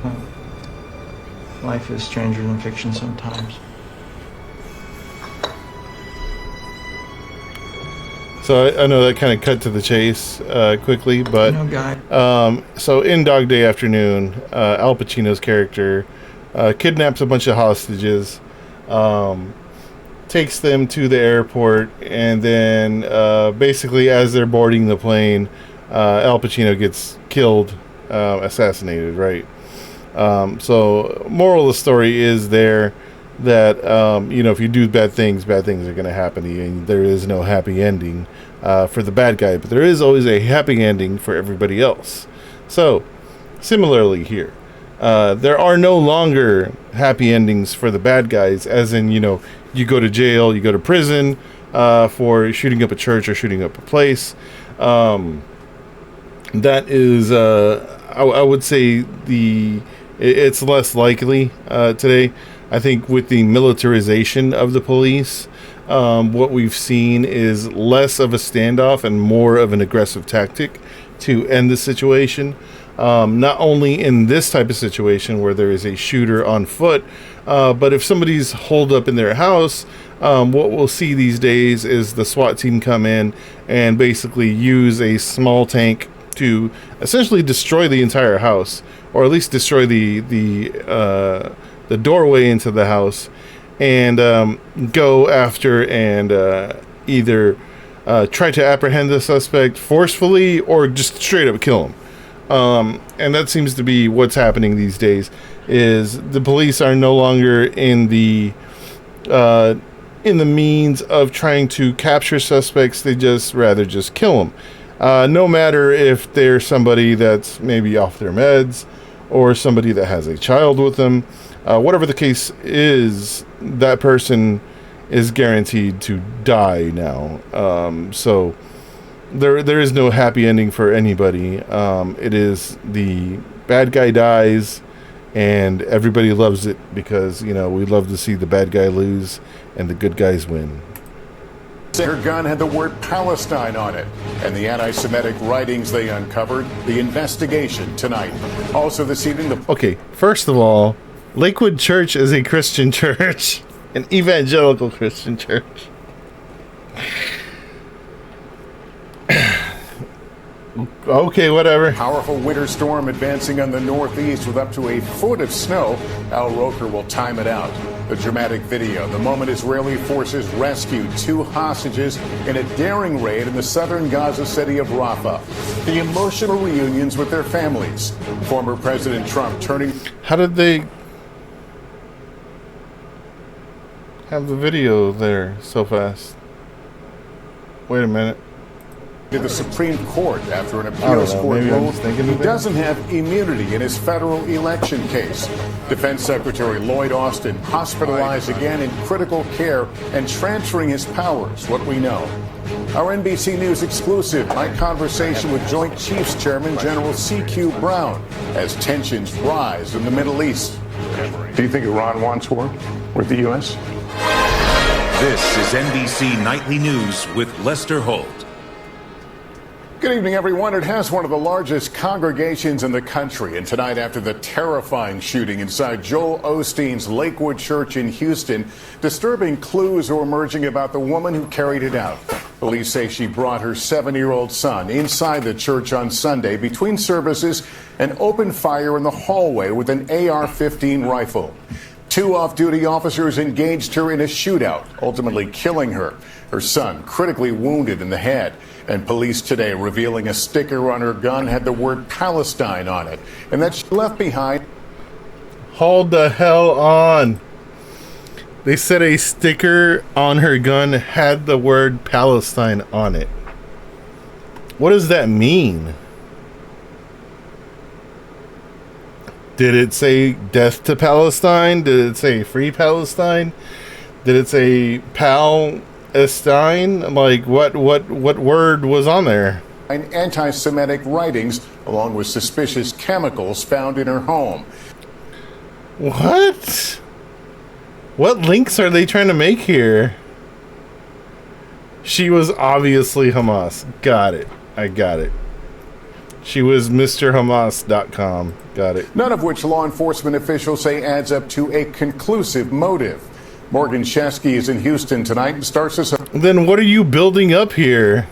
[SPEAKER 4] Well, life is stranger than fiction sometimes.
[SPEAKER 1] So I know that kind of cut to the chase quickly, but
[SPEAKER 4] No guy.
[SPEAKER 1] so in Dog Day Afternoon, Al Pacino's character kidnaps a bunch of hostages, takes them to the airport, and then basically as they're boarding the plane, Al Pacino gets killed, assassinated, right? So moral of the story is there that if you do bad things are going to happen to you, and there is no happy ending for the bad guy, but there is always a happy ending for everybody else. So similarly here, there are no longer happy endings for the bad guys, as in you go to jail, you go to prison for shooting up a church or shooting up a place. That is I would say it's less likely today. I think with the militarization of the police, what we've seen is less of a standoff and more of an aggressive tactic to end the situation. Not only in this type of situation where there is a shooter on foot, but if somebody's holed up in their house, what we'll see these days is the SWAT team come in and basically use a small tank to essentially destroy the entire house, or at least destroy the doorway into the house, and go after and either try to apprehend the suspect forcefully or just straight up kill him. And that seems to be what's happening these days. Is the police are no longer in the means of trying to capture suspects. They rather just kill them. No matter if they're somebody that's maybe off their meds or somebody that has a child with them. Whatever the case is, that person is guaranteed to die now. So there is no happy ending for anybody. It is the bad guy dies, and everybody loves it because, we love to see the bad guy lose and the good guys win.
[SPEAKER 2] Her gun had the word Palestine on it, and the anti-Semitic writings they uncovered. The investigation tonight. Also this evening,
[SPEAKER 1] Okay, first of all, Lakewood Church is a Christian church, an evangelical Christian church. Okay, whatever.
[SPEAKER 2] Powerful winter storm advancing on the northeast with up to a foot of snow. Al Roker will time it out. The dramatic video, the moment Israeli forces rescued 2 hostages in a daring raid in the southern Gaza city of Rafah. The emotional reunions with their families. Former President Trump turning...
[SPEAKER 1] How did they have the video there so fast? Wait a minute.
[SPEAKER 2] To the Supreme Court after an appeals court ruled he doesn't have immunity in his federal election case. Defense Secretary Lloyd Austin hospitalized again in critical care and transferring his powers, what we know. Our NBC News exclusive, my conversation with Joint Chiefs Chairman General C.Q. Brown as tensions rise in the Middle East.
[SPEAKER 5] Do you think Iran wants war with the U.S.?
[SPEAKER 6] This is NBC Nightly News with Lester Holt.
[SPEAKER 2] Good evening, everyone. It has one of the largest congregations in the country. And tonight, after the terrifying shooting inside Joel Osteen's Lakewood Church in Houston, disturbing clues are emerging about the woman who carried it out. Police say she brought her 7-year-old son inside the church on Sunday between services and opened fire in the hallway with an AR-15 rifle. 2 off-duty officers engaged her in a shootout, ultimately killing her. Her son critically wounded in the head. And police today revealing a sticker on her gun had the word Palestine on it, and that she left behind.
[SPEAKER 1] Hold the hell on. They said a sticker on her gun had the word Palestine on it. What does that mean? Did it say death to Palestine? Did it say free Palestine? Did it say Palestine? Like, what word was on there?
[SPEAKER 2] And anti-Semitic writings, along with suspicious chemicals found in her home.
[SPEAKER 1] What? What links are they trying to make here? She was obviously Hamas. Got it. I got it. She was MrHamas.com. Got it.
[SPEAKER 2] None of which law enforcement officials say adds up to a conclusive motive. Morgan Chesky is in Houston tonight and starts us off.
[SPEAKER 1] Then what are you building up here?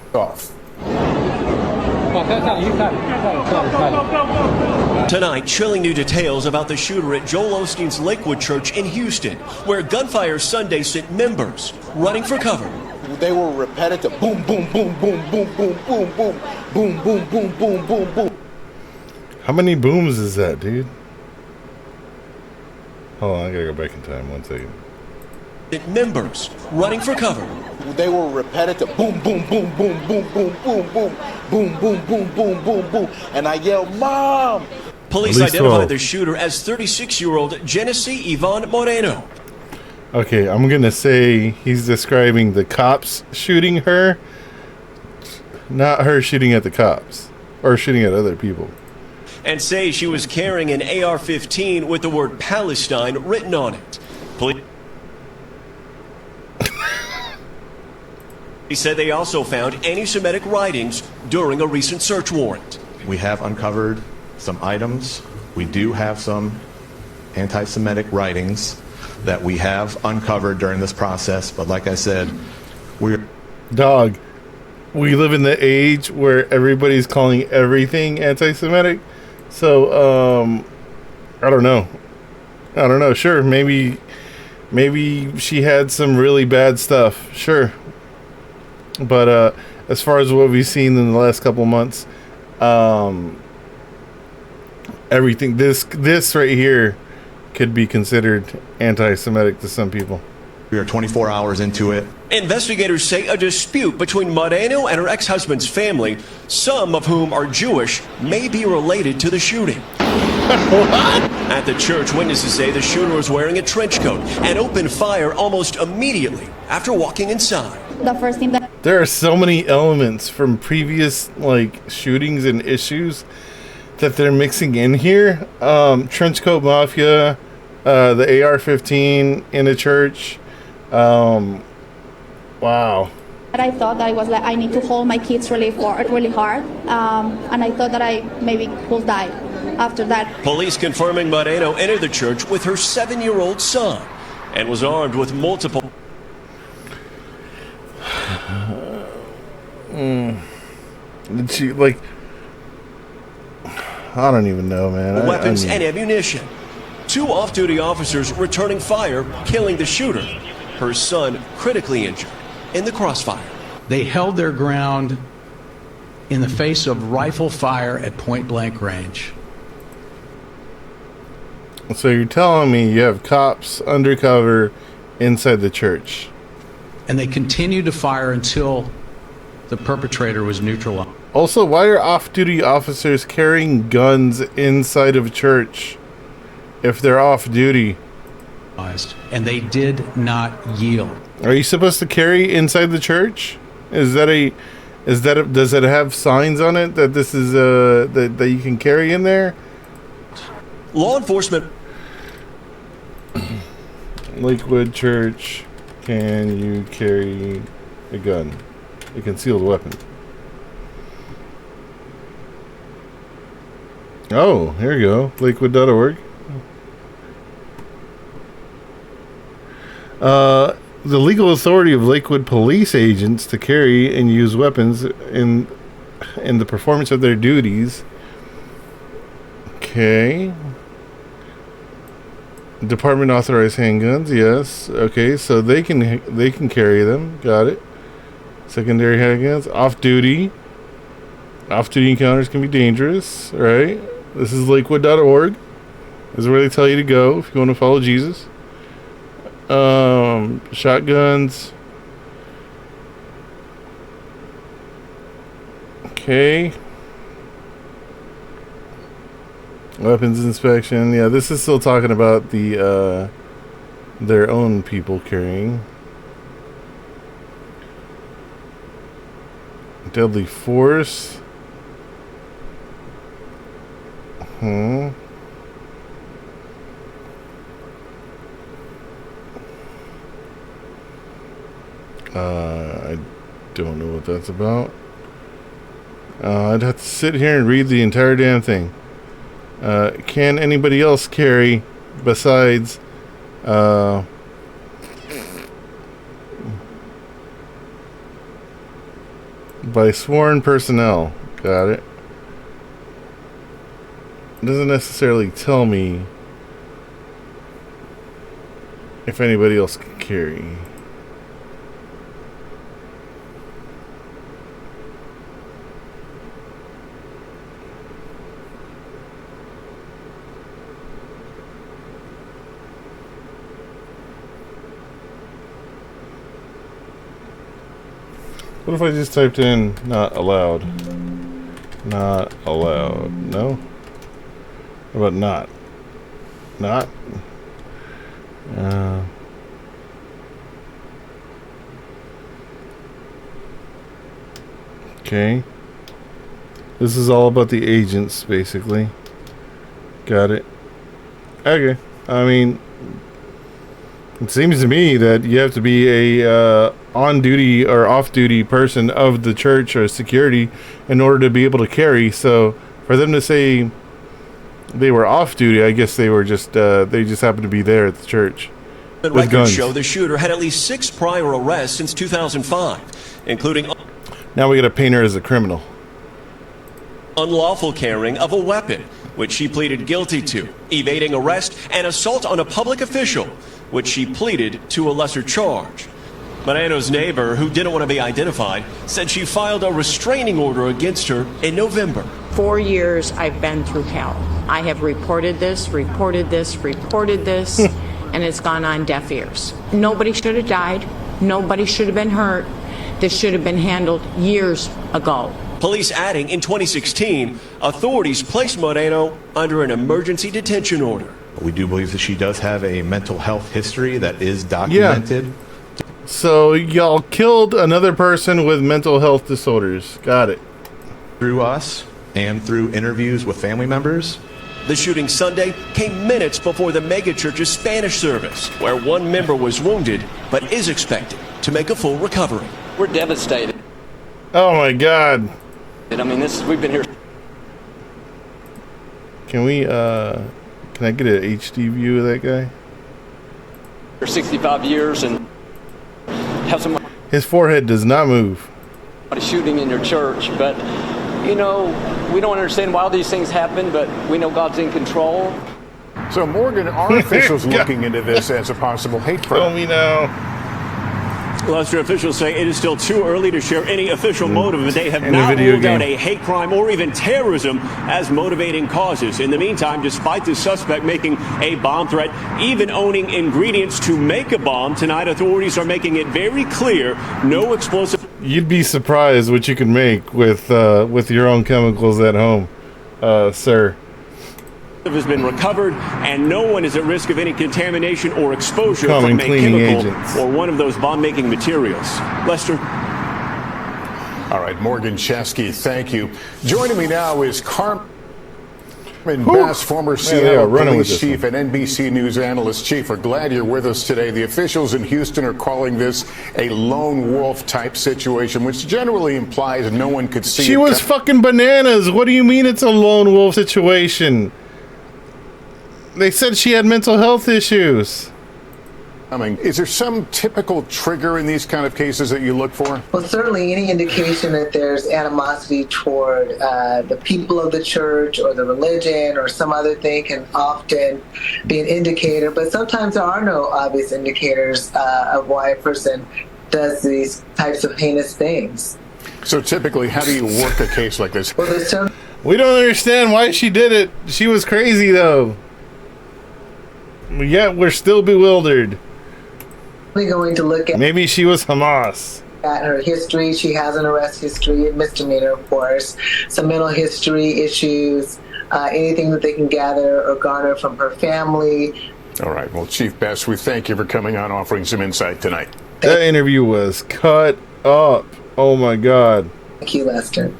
[SPEAKER 7] Tonight, chilling new details about the shooter at Joel Osteen's Lakewood Church in Houston, where gunfire Sunday sent members running for cover.
[SPEAKER 24] They were repetitive. Boom, boom, boom, boom, boom, boom, boom, boom, boom, boom, boom, boom, boom, boom.
[SPEAKER 1] How many booms is that, dude? Hold on, I gotta go back in time. 1 second.
[SPEAKER 7] Members running for cover.
[SPEAKER 24] They were repetitive. Boom, boom, boom, boom, boom, boom, boom, boom, boom, boom, boom, boom, boom, boom. And I yelled, "Mom!"
[SPEAKER 7] Police identified the shooter as 36-year-old Genesee Yvonne Moreno.
[SPEAKER 1] Okay, I'm gonna say he's describing the cops shooting her, not her shooting at the cops or shooting at other people.
[SPEAKER 7] And say she was carrying an AR-15 with the word Palestine written on it. He said they also found anti-Semitic writings during a recent search warrant.
[SPEAKER 25] We have uncovered some items. We do have some anti-Semitic writings that we have uncovered during this process. But like I said, we're...
[SPEAKER 1] Dog, we live in the age where everybody's calling everything anti-Semitic. So, I don't know. Sure, maybe she had some really bad stuff. Sure. But as far as what we've seen in the last couple months, everything this right here could be considered anti-Semitic to some people.
[SPEAKER 25] We are 24 hours into it.
[SPEAKER 7] Investigators say a dispute between Moreno and her ex-husband's family, some of whom are Jewish, may be related to the shooting. At the church, witnesses say the shooter was wearing a trench coat and opened fire almost immediately after walking inside.
[SPEAKER 8] The first thing that
[SPEAKER 1] There are so many elements from previous shootings and issues that they're mixing in here. Trench coat mafia, the AR-15 in a church. Wow.
[SPEAKER 8] I thought that I was I need to hold my kids really hard, and I thought that I maybe will die after that.
[SPEAKER 7] Police confirming Moreno entered the church with her 7-year-old son and was armed with multiple
[SPEAKER 1] Did she I don't even know, man.
[SPEAKER 7] weapons and ammunition. 2 off-duty officers returning fire, killing the shooter. Her son critically injured in the crossfire.
[SPEAKER 14] They held their ground in the face of rifle fire at point-blank range.
[SPEAKER 1] So you're telling me you have cops undercover inside the church?
[SPEAKER 14] And they continued to fire until the perpetrator was neutralized.
[SPEAKER 1] Also, why are off-duty officers carrying guns inside of a church if they're off-duty?
[SPEAKER 14] And they did not yield.
[SPEAKER 1] Are you supposed to carry inside the church? Does it have signs on it that this is that you can carry in there?
[SPEAKER 7] Law enforcement.
[SPEAKER 1] Lakewood Church, can you carry a gun? A concealed weapon. Oh, here you go. Lakewood.org. The legal authority of Lakewood police agents to carry and use weapons in the performance of their duties. Okay. Department authorized handguns, yes. Okay, so they can carry them. Got it. Secondary handguns, off duty. Off-duty encounters can be dangerous, right? This is Lakewood.org. This is where they tell you to go if you want to follow Jesus. Shotguns. Okay. Weapons inspection. Yeah, this is still talking about the their own people carrying. Deadly force. I don't know what that's about. I'd have to sit here and read the entire damn thing. Can anybody else carry besides by sworn personnel? Got it. It doesn't necessarily tell me if anybody else can carry. What if I just typed in not allowed? Not allowed. No? How about not? Not? Okay. This is all about the agents, basically. Got it. Okay. I mean, it seems to me that you have to be a on-duty or off-duty person of the church or security in order to be able to carry. So for them to say they were off-duty, I guess they were just they just happened to be there at the church with
[SPEAKER 7] Records
[SPEAKER 1] guns.
[SPEAKER 7] show the shooter had at least 6 prior arrests since 2005, including
[SPEAKER 1] Now we got to paint her as a criminal.
[SPEAKER 7] Unlawful carrying of a weapon, which she pleaded guilty to, evading arrest, and assault on a public official, which she pleaded to a lesser charge. Moreno's neighbor, who didn't want to be identified, said she filed a restraining order against her in November.
[SPEAKER 9] 4 years I've been through hell. I have reported this, and it's gone on deaf ears. Nobody should have died. Nobody should have been hurt. This should have been handled years ago.
[SPEAKER 7] Police adding in 2016, authorities placed Moreno under an emergency detention order.
[SPEAKER 25] We do believe that she does have a mental health history that is documented.
[SPEAKER 1] Yeah. So y'all killed another person with mental health disorders. Got it.
[SPEAKER 25] Through us and through interviews with family members.
[SPEAKER 7] The shooting Sunday came minutes before the megachurch's Spanish service, where one member was wounded but is expected to make a full recovery.
[SPEAKER 10] We're devastated.
[SPEAKER 1] Oh my God.
[SPEAKER 10] I mean, we've been here.
[SPEAKER 1] Can I get an HD view of that guy?
[SPEAKER 10] For 65 years and have somebody
[SPEAKER 1] His forehead does not move.
[SPEAKER 10] shooting in your church, but you know, we don't understand why all these things happen, but we know God's in control.
[SPEAKER 2] So, Morgan, are officials looking into this as a possible hate crime?
[SPEAKER 1] Tell me now.
[SPEAKER 7] Lester, officials say it is still too early to share any official motive, but they have not ruled out a hate crime or even terrorism as motivating causes. In the meantime, despite the suspect making a bomb threat, even owning ingredients to make a bomb, tonight authorities are making it very clear no explosive.
[SPEAKER 1] You'd be surprised what you can make with your own chemicals at home, sir.
[SPEAKER 7] Has been recovered, and no one is at risk of any contamination or exposure
[SPEAKER 1] Common
[SPEAKER 7] from a
[SPEAKER 1] cleaning
[SPEAKER 7] chemical
[SPEAKER 1] agents.
[SPEAKER 7] or one of those bomb-making materials. Lester.
[SPEAKER 2] All right, Morgan Chesky, thank you. Joining me now is Carmen Bass, former Seattle police chief and NBC News analyst. Chief, we're glad you're with us today. The officials in Houston are calling this a lone wolf type situation, which generally implies no one could see.
[SPEAKER 1] She was fucking bananas. What do you mean it's a lone wolf situation? They said she had mental health issues.
[SPEAKER 2] I mean, is there some typical trigger in these kind of cases that you look for?
[SPEAKER 11] Well, certainly any indication that there's animosity toward the people of the church or the religion or some other thing can often be an indicator. But sometimes there are no obvious indicators of why a person does these types of heinous things.
[SPEAKER 2] So typically, how do you work a case like this?
[SPEAKER 11] Well,
[SPEAKER 1] we don't understand why she did it. She was crazy, though. Yet we're still bewildered.
[SPEAKER 11] We're going to look at
[SPEAKER 1] maybe she was Hamas.
[SPEAKER 11] At her history, she has an arrest history, a misdemeanor, of course, some mental history issues, anything that they can gather or garner from her family.
[SPEAKER 2] All right. Well, Chief Best, we thank you for coming on, offering some insight tonight.
[SPEAKER 1] That interview was cut up. Oh my God.
[SPEAKER 11] Thank you, Lester.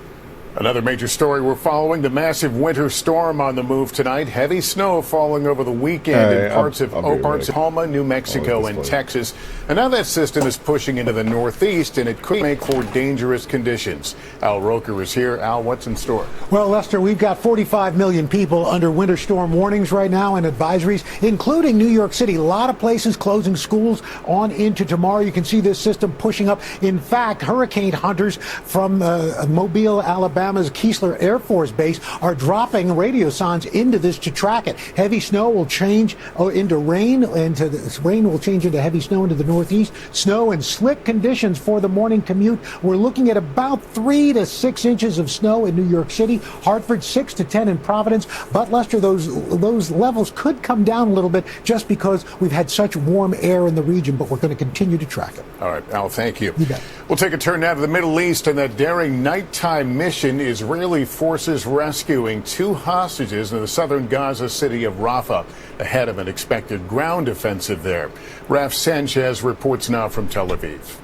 [SPEAKER 2] Another major story we're following, the massive winter storm on the move tonight. Heavy snow falling over the weekend in parts of Oklahoma, New Mexico, and Texas. And now that system is pushing into the northeast, and it could make for dangerous conditions. Al Roker is here. Al, what's in store?
[SPEAKER 13] Well, Lester, we've got 45 million people under winter storm warnings right now and advisories, including New York City. A lot of places closing schools on into tomorrow. You can see this system pushing up. In fact, hurricane hunters from Mobile, Alabama's Keesler Air Force Base are dropping radio signs into this to track it. Heavy snow will change into rain, and rain will change into heavy snow into the northeast. Snow and slick conditions for the morning commute. We're looking at about 3 to 6 inches of snow in New York City, Hartford 6 to 10 in Providence. But Lester, those levels could come down a little bit just because we've had such warm air in the region, but we're going to continue to track it.
[SPEAKER 2] All right, Al, thank you.
[SPEAKER 13] You bet.
[SPEAKER 2] We'll take a turn now to the Middle East and that daring nighttime mission. Israeli forces rescuing 2 hostages in the southern Gaza city of Rafah ahead of an expected ground offensive there. Raf Sanchez reports now from Tel Aviv.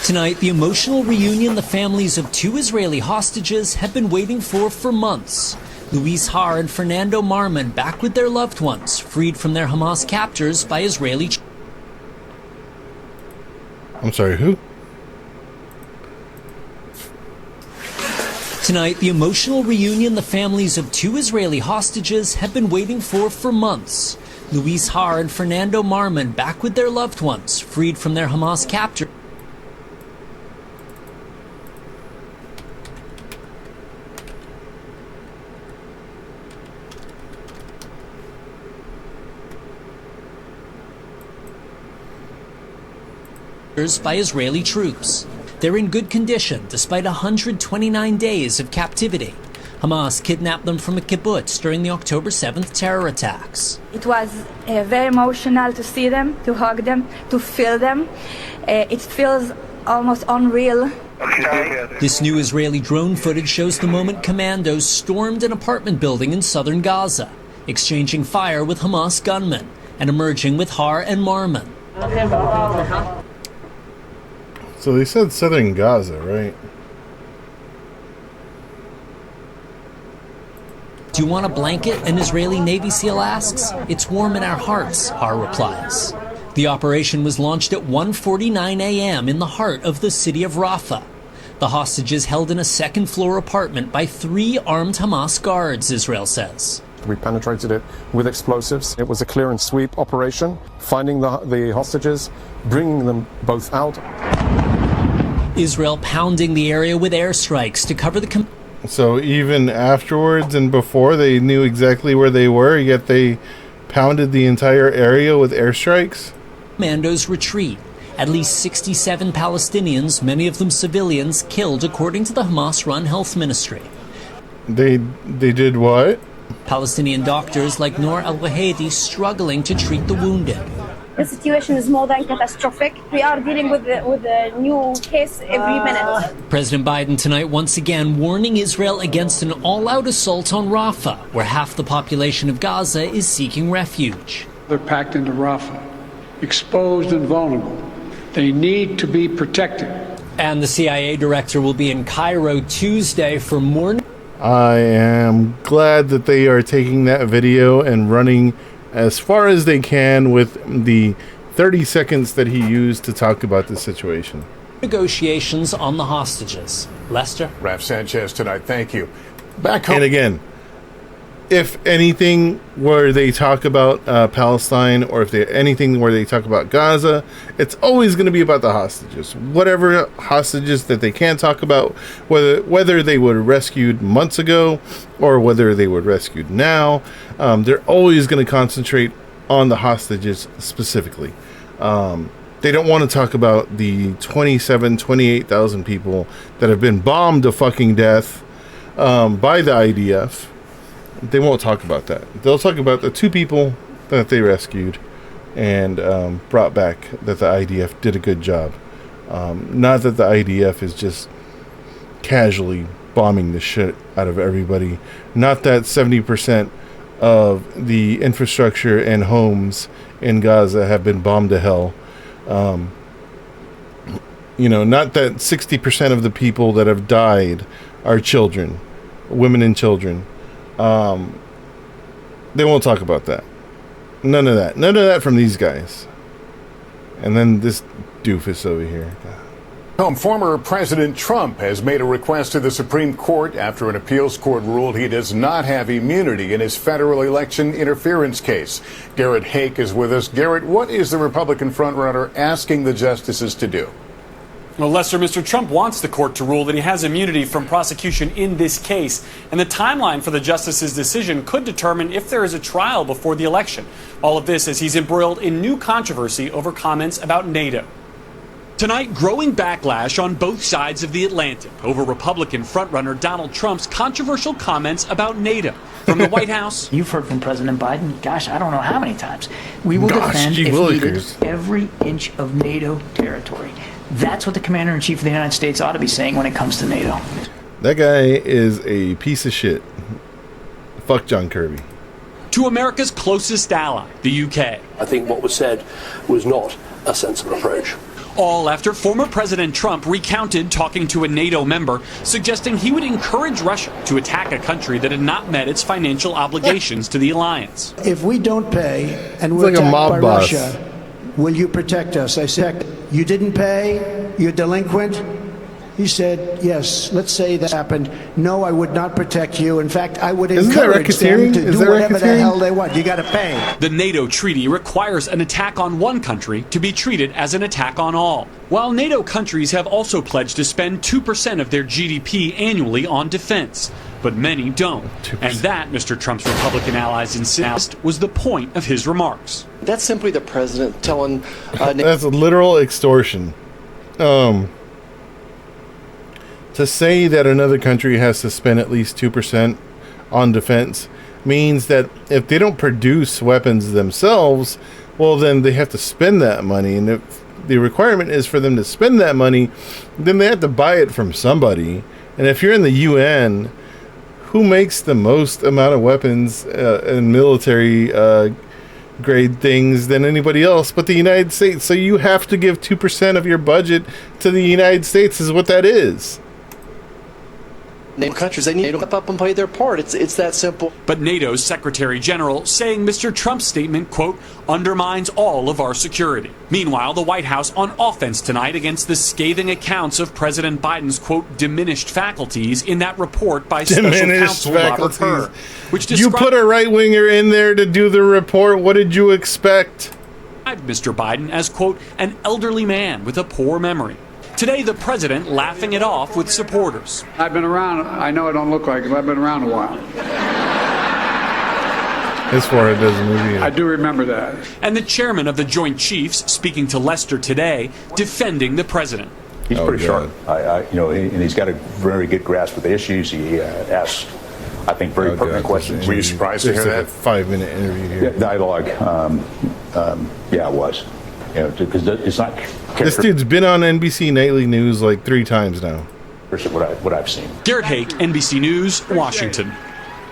[SPEAKER 16] Tonight, the emotional reunion the families of 2 Israeli hostages have been waiting for months. Luis Har and Fernando Marman back with their loved ones, freed from their Hamas captors by Israeli.
[SPEAKER 1] I'm sorry, who?
[SPEAKER 16] Tonight, the emotional reunion the families of 2 Israeli hostages have been waiting for months. Luis Har and Fernando Marman back with their loved ones, freed from their Hamas capture. by Israeli troops. They're in good condition despite 129 days of captivity. Hamas kidnapped them from a kibbutz during the October 7th terror attacks.
[SPEAKER 12] It was very emotional to see them, to hug them, to feel them. It feels almost unreal.
[SPEAKER 16] This new Israeli drone footage shows the moment commandos stormed an apartment building in southern Gaza, exchanging fire with Hamas gunmen and emerging with Har and Marmon.
[SPEAKER 1] So they said southern Gaza, right?
[SPEAKER 16] Do you want a blanket? An Israeli Navy SEAL asks. It's warm in our hearts, Har replies. The operation was launched at 1:49 a.m. in the heart of the city of Rafah. The hostages held in a second-floor apartment by 3 armed Hamas guards, Israel says.
[SPEAKER 5] We penetrated it with explosives. It was a clear and sweep operation, finding the hostages, bringing them both out.
[SPEAKER 16] Israel pounding the area with airstrikes to cover the...
[SPEAKER 1] So even afterwards and before, they knew exactly where they were, yet they pounded the entire area with airstrikes?
[SPEAKER 16] Commandos retreat. At least 67 Palestinians, many of them civilians, killed according to the Hamas-run health ministry.
[SPEAKER 1] They did what?
[SPEAKER 16] Palestinian doctors like Noor Al-Wahedi struggling to treat the wounded.
[SPEAKER 12] The situation is more than catastrophic. We are dealing with a new case every minute.
[SPEAKER 16] President Biden tonight once again warning Israel against an all-out assault on Rafah, where half the population of Gaza is seeking refuge.
[SPEAKER 17] They're packed into Rafah, exposed and vulnerable. They need to be protected.
[SPEAKER 16] And the CIA director will be in Cairo Tuesday for more...
[SPEAKER 1] I am glad that they are taking that video and running as far as they can with the 30 seconds that he used to talk about the situation.
[SPEAKER 16] Negotiations on the hostages. Lester?
[SPEAKER 2] Raf Sanchez tonight, thank you. Back home.
[SPEAKER 1] And again, if anything where they talk about Palestine, or if they anything where they talk about Gaza, it's always going to be about the hostages. Whatever hostages that they can talk about, whether they were rescued months ago or whether they were rescued now, they're always going to concentrate on the hostages specifically. They don't want to talk about the 28,000 people that have been bombed to fucking death by the IDF. They won't talk about that. They'll talk about the 2 people that they rescued and brought back, that the IDF did a good job. Not that the IDF is just casually bombing the shit out of everybody. Not that 70% of the infrastructure and homes in Gaza have been bombed to hell. Not that 60% of the people that have died are children, women and children. They won't talk about that. None of that from these guys. And then this doofus over here.
[SPEAKER 2] Former President Trump has made a request to the Supreme Court after an appeals court ruled he does not have immunity in his federal election interference case. Garrett Hake is with us. Garrett, what is the Republican frontrunner asking the justices to do?
[SPEAKER 18] Well, Lester, Mr. Trump wants the court to rule that he has immunity from prosecution in this case, and the timeline for the justice's decision could determine if there is a trial before the election. All of this as he's embroiled in new controversy over comments about NATO. Tonight, growing backlash on both sides of the Atlantic over Republican frontrunner Donald Trump's controversial comments about NATO. From the White House.
[SPEAKER 19] You've heard from President Biden, gosh, I don't know how many times. We will defend, if needed, every inch of NATO territory. That's what the Commander-in-Chief of the United States ought to be saying when it comes to NATO.
[SPEAKER 1] That guy is a piece of shit. Fuck John Kirby.
[SPEAKER 18] To America's closest ally, the UK.
[SPEAKER 20] I think what was said was not a sensible approach.
[SPEAKER 18] All after former President Trump recounted talking to a NATO member, suggesting he would encourage Russia to attack a country that had not met its financial obligations to the alliance.
[SPEAKER 26] If we don't pay and we're
[SPEAKER 1] like
[SPEAKER 26] attacked
[SPEAKER 1] a mob
[SPEAKER 26] by
[SPEAKER 1] boss.
[SPEAKER 26] Russia, will you protect us? I said, you didn't pay? You're delinquent? He said, yes, let's say that happened. No, I would not protect you. In fact, I would encourage them to do whatever the hell they want. You got to pay.
[SPEAKER 18] The NATO treaty requires an attack on one country to be treated as an attack on all. While NATO countries have also pledged to spend 2% of their GDP annually on defense. But many don't. 2%. And that, Mr. Trump's Republican allies insist, was the point of his remarks.
[SPEAKER 20] That's simply the president telling...
[SPEAKER 1] That's literal extortion. to say that another country has to spend at least 2% on defense means that if they don't produce weapons themselves, well, then they have to spend that money. And if the requirement is for them to spend that money, then they have to buy it from somebody. And if you're in the UN, who makes the most amount of weapons and military grade things than anybody else but the United States? So you have to give 2% of your budget to the United States is what that is.
[SPEAKER 3] NATO countries, they need to step up and play their part. It's that simple.
[SPEAKER 18] But NATO's Secretary General saying Mr. Trump's statement, quote, undermines all of our security. Meanwhile, the White House on offense tonight against the scathing accounts of President Biden's, quote, diminished faculties in that report by Special Counsel Robert Hur, which described,
[SPEAKER 1] you put a right-winger in there to do the report. What did you expect?
[SPEAKER 18] Mr. Biden as, quote, an elderly man with a poor memory. Today, the president laughing it off with supporters.
[SPEAKER 17] I've been around. I know I don't look like it, but I've been around a while.
[SPEAKER 1] His forehead doesn't move either.
[SPEAKER 17] I do remember that.
[SPEAKER 18] And the chairman of the Joint Chiefs, speaking to Lester today, defending the president.
[SPEAKER 4] He's pretty sharp. And he's got a very good grasp of the issues. He asks, I think, very pertinent questions.
[SPEAKER 2] Were you surprised to hear that?
[SPEAKER 1] 5-minute interview here.
[SPEAKER 4] Yeah, dialogue. Yeah, it was. Because it's not.
[SPEAKER 1] This dude's been on NBC Nightly News like 3 times now.
[SPEAKER 4] What I've seen.
[SPEAKER 18] Garrett Hake, NBC News, Washington.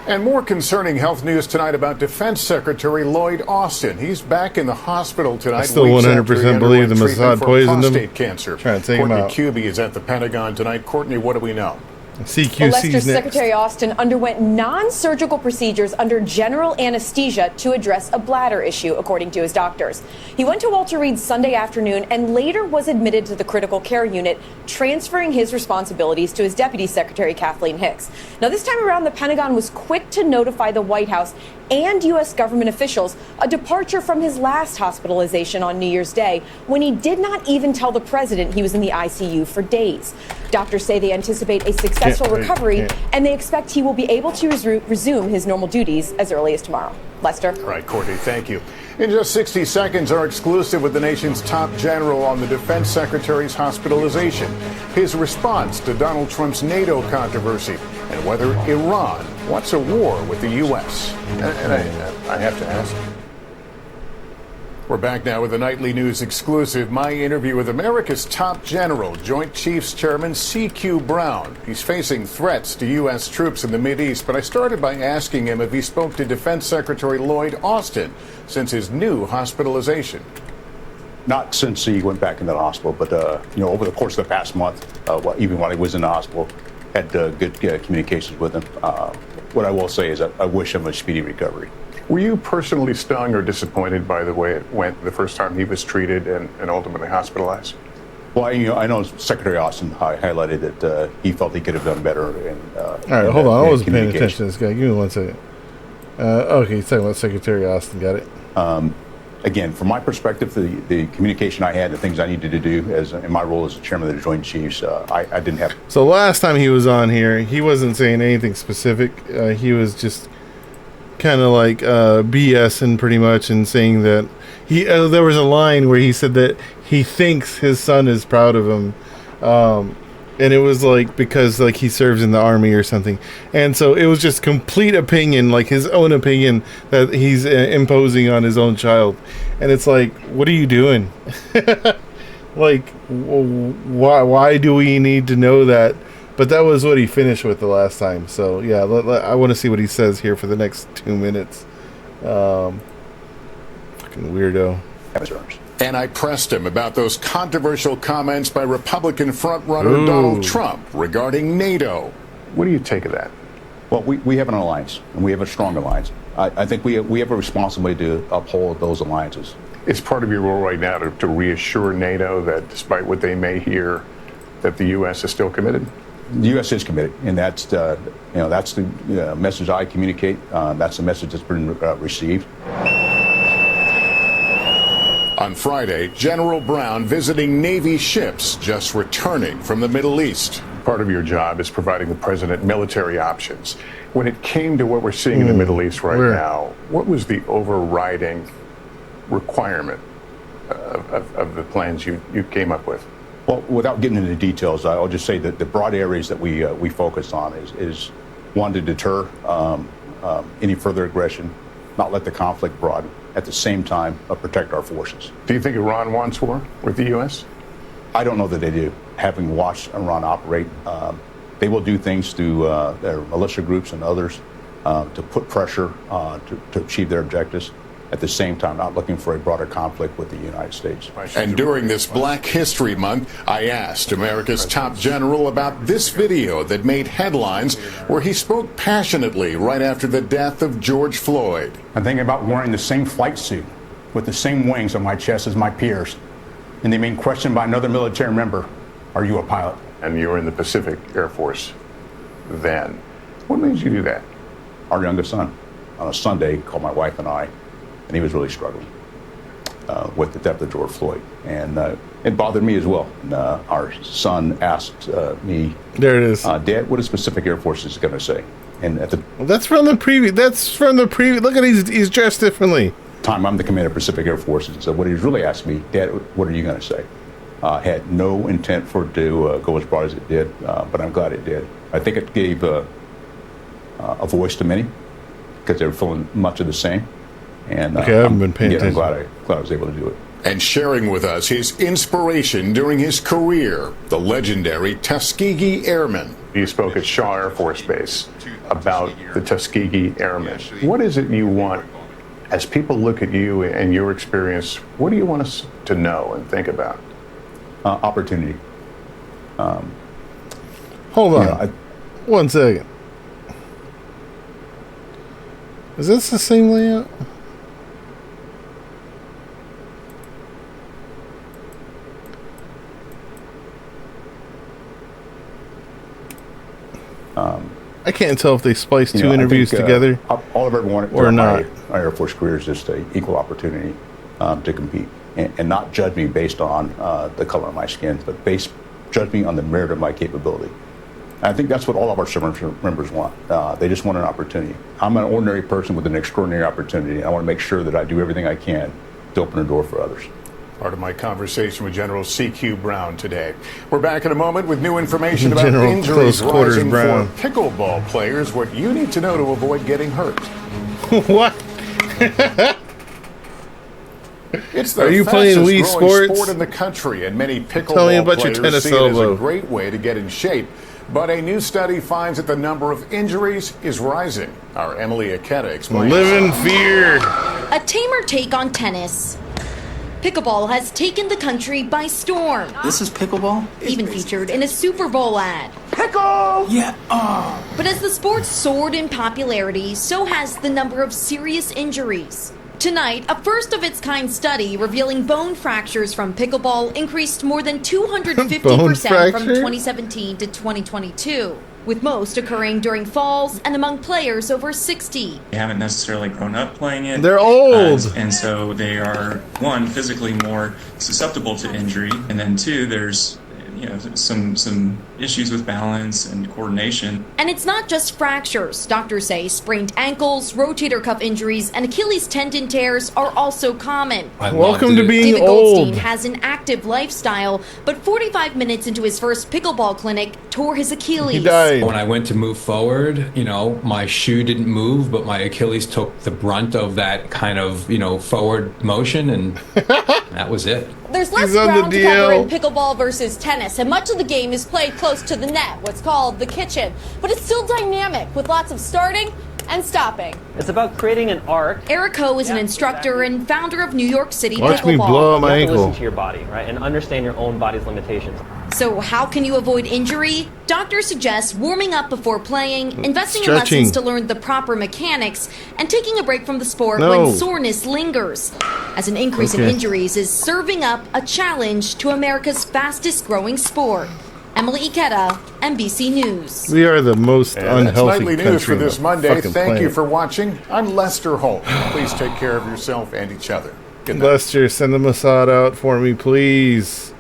[SPEAKER 2] And more concerning health news tonight about Defense Secretary Lloyd Austin. He's back in the hospital tonight.
[SPEAKER 1] I still 100% believe the Mossad poisoned him.
[SPEAKER 2] Prostate cancer.
[SPEAKER 1] Trying to take him out.
[SPEAKER 2] Courtney Kuby is at the Pentagon tonight. Courtney, what do we know?
[SPEAKER 1] CQC's
[SPEAKER 15] Secretary Austin underwent non-surgical procedures under general anesthesia to address a bladder issue, according to his doctors. He went to Walter Reed Sunday afternoon and later was admitted to the critical care unit, transferring his responsibilities to his Deputy Secretary Kathleen Hicks. Now, this time around, the Pentagon was quick to notify the White House and U.S. government officials a departure from his last hospitalization on New Year's Day, when he did not even tell the president he was in the ICU for days. Doctors say they anticipate a successful recovery, and they expect he will be able to resume his normal duties as early as tomorrow. Lester.
[SPEAKER 2] All right, Courtney, thank you. In just 60 seconds, our exclusive with the nation's top general on the defense secretary's hospitalization, his response to Donald Trump's NATO controversy, and whether Iran wants a war with the U.S. And I have to ask. We're back now with the Nightly News exclusive, my interview with America's top general, Joint Chiefs Chairman C.Q. Brown. He's facing threats to U.S. troops in the Mideast, but I started by asking him if he spoke to Defense Secretary Lloyd Austin since his new hospitalization.
[SPEAKER 4] Not since he went back into the hospital, but over the course of the past month, even while he was in the hospital, had good communications with him. What I will say is I wish him a speedy recovery.
[SPEAKER 2] Were you personally stung or disappointed by the way it went the first time he was treated and ultimately hospitalized?
[SPEAKER 4] Well, I know Secretary Austin highlighted that he felt he could have done better.
[SPEAKER 1] All right, hold on. I wasn't paying attention to this guy. Give me 1 second. Okay, he's talking about Secretary Austin. Got it.
[SPEAKER 4] Again, from my perspective, the communication I had, the things I needed to do in my role as the chairman of the Joint Chiefs, I didn't have.
[SPEAKER 1] So last time he was on here, he wasn't saying anything specific. He was just kind of like BSing pretty much and saying that there was a line where he said that he thinks his son is proud of him. And it was like because like he serves in the army or something, and so it was just complete opinion, like his own opinion that he's imposing on his own child, and it's like, what are you doing? Like, why do we need to know that? But that was what he finished with the last time. So yeah, I want to see what he says here for the next 2 minutes. Fucking weirdo.
[SPEAKER 2] And I pressed him about those controversial comments by Republican frontrunner Donald Trump regarding NATO. What do you take of that?
[SPEAKER 4] Well, we have an alliance, and we have a strong alliance. I think we have a responsibility to uphold those alliances.
[SPEAKER 2] It's part of your role right now to reassure NATO that despite what they may hear, that the U.S. is still committed?
[SPEAKER 4] The U.S. is committed, and that's the message I communicate. That's the message that's been received.
[SPEAKER 2] On Friday, General Brown visiting Navy ships just returning from the Middle East. Part of your job is providing the president military options. When it came to what we're seeing in the Middle East right now, what was the overriding requirement of the plans you came up with?
[SPEAKER 4] Well, without getting into details, I'll just say that the broad areas that we focus on is one, to deter any further aggression, not let the conflict broaden. At the same time, protect our forces.
[SPEAKER 2] Do you think Iran wants war with the U.S.?
[SPEAKER 4] I don't know that they do. Having watched Iran operate, they will do things through their militia groups and others to put pressure to achieve their objectives. At the same time, not looking for a broader conflict with the United States.
[SPEAKER 2] And during this Black History Month, I asked America's top general about this video that made headlines where he spoke passionately right after the death of George Floyd.
[SPEAKER 4] I'm thinking about wearing the same flight suit with the same wings on my chest as my peers. And they being questioned by another military member, are you a pilot?
[SPEAKER 2] And you were in the Pacific Air Force then. What made you do that?
[SPEAKER 4] Our youngest son, on a Sunday, called my wife and I, and he was really struggling with the death of George Floyd. And it bothered me as well. And, our son asked me,
[SPEAKER 1] there it is,
[SPEAKER 4] Dad, what is Pacific Air Force is going to say? And at the
[SPEAKER 1] that's from the preview. Look at he's dressed differently.
[SPEAKER 4] Time, I'm the commander of Pacific Air Force, and so what he really asked me, Dad, what are you going to say? Had no intent for it to go as broad as it did, but I'm glad it did. I think it gave a voice to many because they were feeling much of the same. And
[SPEAKER 1] okay, I haven't been paying attention.
[SPEAKER 4] I'm glad I was able to do it.
[SPEAKER 2] And sharing with us his inspiration during his career, the legendary Tuskegee Airmen. You spoke at Shaw Air Force Base about the Tuskegee Airmen. What is it you want, as people look at you and your experience, what do you want us to know and think about?
[SPEAKER 4] Opportunity.
[SPEAKER 1] Hold on. 1 second. Is this the same layout? I can't tell if they spliced two interviews together.
[SPEAKER 4] All I've ever wanted
[SPEAKER 1] or not.
[SPEAKER 4] My Air Force career is just an equal opportunity to compete, and not judge me based on the color of my skin, but judge me on the merit of my capability. And I think that's what all of our service members want. They just want an opportunity. I'm an ordinary person with an extraordinary opportunity. I want to make sure that I do everything I can to open a door for others.
[SPEAKER 2] Part of my conversation with General C.Q. Brown today. We're back in a moment with new information about
[SPEAKER 1] General
[SPEAKER 2] injuries rising
[SPEAKER 1] Brown.
[SPEAKER 2] for pickleball players, what you need to know to avoid getting hurt.
[SPEAKER 1] What?
[SPEAKER 2] It's the
[SPEAKER 1] Are you playing Wii Sports?
[SPEAKER 2] Sport in the country, and many pickleball
[SPEAKER 1] Tell me about your
[SPEAKER 2] players
[SPEAKER 1] tennis
[SPEAKER 2] see it as a
[SPEAKER 1] elbow.
[SPEAKER 2] great way to get in shape. But a new study finds that the number of injuries is rising. Our Emily Aketa explains.
[SPEAKER 1] Live in fear.
[SPEAKER 6] A tamer take on tennis. Pickleball has taken the country by storm.
[SPEAKER 8] This is pickleball?
[SPEAKER 6] Even featured in a Super Bowl ad.
[SPEAKER 8] Pickle! Yeah.
[SPEAKER 6] But as the sport soared in popularity, so has the number of serious injuries. Tonight, a first-of-its-kind study revealing bone fractures from pickleball increased more than 250% from 2017 to 2022, with most occurring during falls and among players over 60.
[SPEAKER 21] They haven't necessarily grown up playing it.
[SPEAKER 1] They're old.
[SPEAKER 21] And so they are, one, physically more susceptible to injury, and then two, there's some issues with balance and coordination.
[SPEAKER 6] And it's not just fractures. Doctors say sprained ankles, rotator cuff injuries, and Achilles tendon tears are also common.
[SPEAKER 1] Welcome to being
[SPEAKER 6] David
[SPEAKER 1] old.
[SPEAKER 6] Goldstein has an active lifestyle, but 45 minutes into his first pickleball clinic, tore his Achilles.
[SPEAKER 1] He died.
[SPEAKER 22] When I went to move forward, my shoe didn't move, but my Achilles took the brunt of that kind of, forward motion, and that was it.
[SPEAKER 6] There's less ground to cover in pickleball versus tennis, and much of the game is played close to the net, what's called the kitchen. But it's still dynamic, with lots of starting and stopping.
[SPEAKER 23] It's about creating an arc.
[SPEAKER 6] Eric Ho is an instructor and founder of New York City
[SPEAKER 1] Watch
[SPEAKER 6] Pickleball.
[SPEAKER 1] me blow out my
[SPEAKER 23] You have to
[SPEAKER 1] ankle.
[SPEAKER 23] listen to your body, right, and understand your own body's limitations.
[SPEAKER 6] So how can you avoid injury? Doctors suggest warming up before playing, investing in
[SPEAKER 1] Stretching.
[SPEAKER 6] lessons to learn the proper mechanics, and taking a break from the sport
[SPEAKER 1] No.
[SPEAKER 6] when soreness lingers. As an increase in
[SPEAKER 1] Okay.
[SPEAKER 6] injuries is serving up a challenge to America's fastest growing sport. Emily Ikeda, NBC News.
[SPEAKER 1] We are the most
[SPEAKER 2] And that's
[SPEAKER 1] unhealthy
[SPEAKER 2] nightly
[SPEAKER 1] country
[SPEAKER 2] news for
[SPEAKER 1] on
[SPEAKER 2] this
[SPEAKER 1] the
[SPEAKER 2] Monday.
[SPEAKER 1] fucking
[SPEAKER 2] Thank you
[SPEAKER 1] planet.
[SPEAKER 2] for watching. I'm Lester Holt. Please take care of yourself and each other. Good night.
[SPEAKER 1] Lester, send the Mossad out for me, please.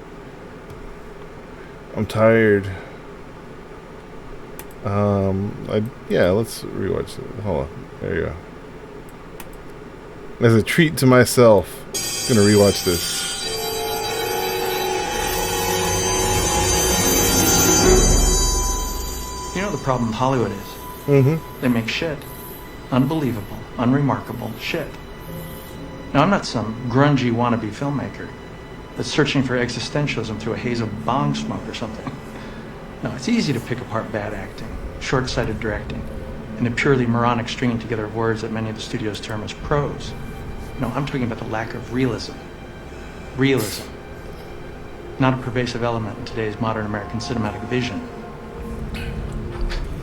[SPEAKER 1] I'm tired. Let's rewatch it. Hold on. There you go. As a treat to myself, I'm gonna rewatch this.
[SPEAKER 7] the problem with Hollywood is. They make shit. Unbelievable, unremarkable shit. Now, I'm not some grungy wannabe filmmaker that's searching for existentialism through a haze of bong smoke or something. No, it's easy to pick apart bad acting, short-sighted directing, and the purely moronic stringing together of words that many of the studios term as prose. No, I'm talking about the lack of realism. Realism. Not a pervasive element in today's modern American cinematic vision.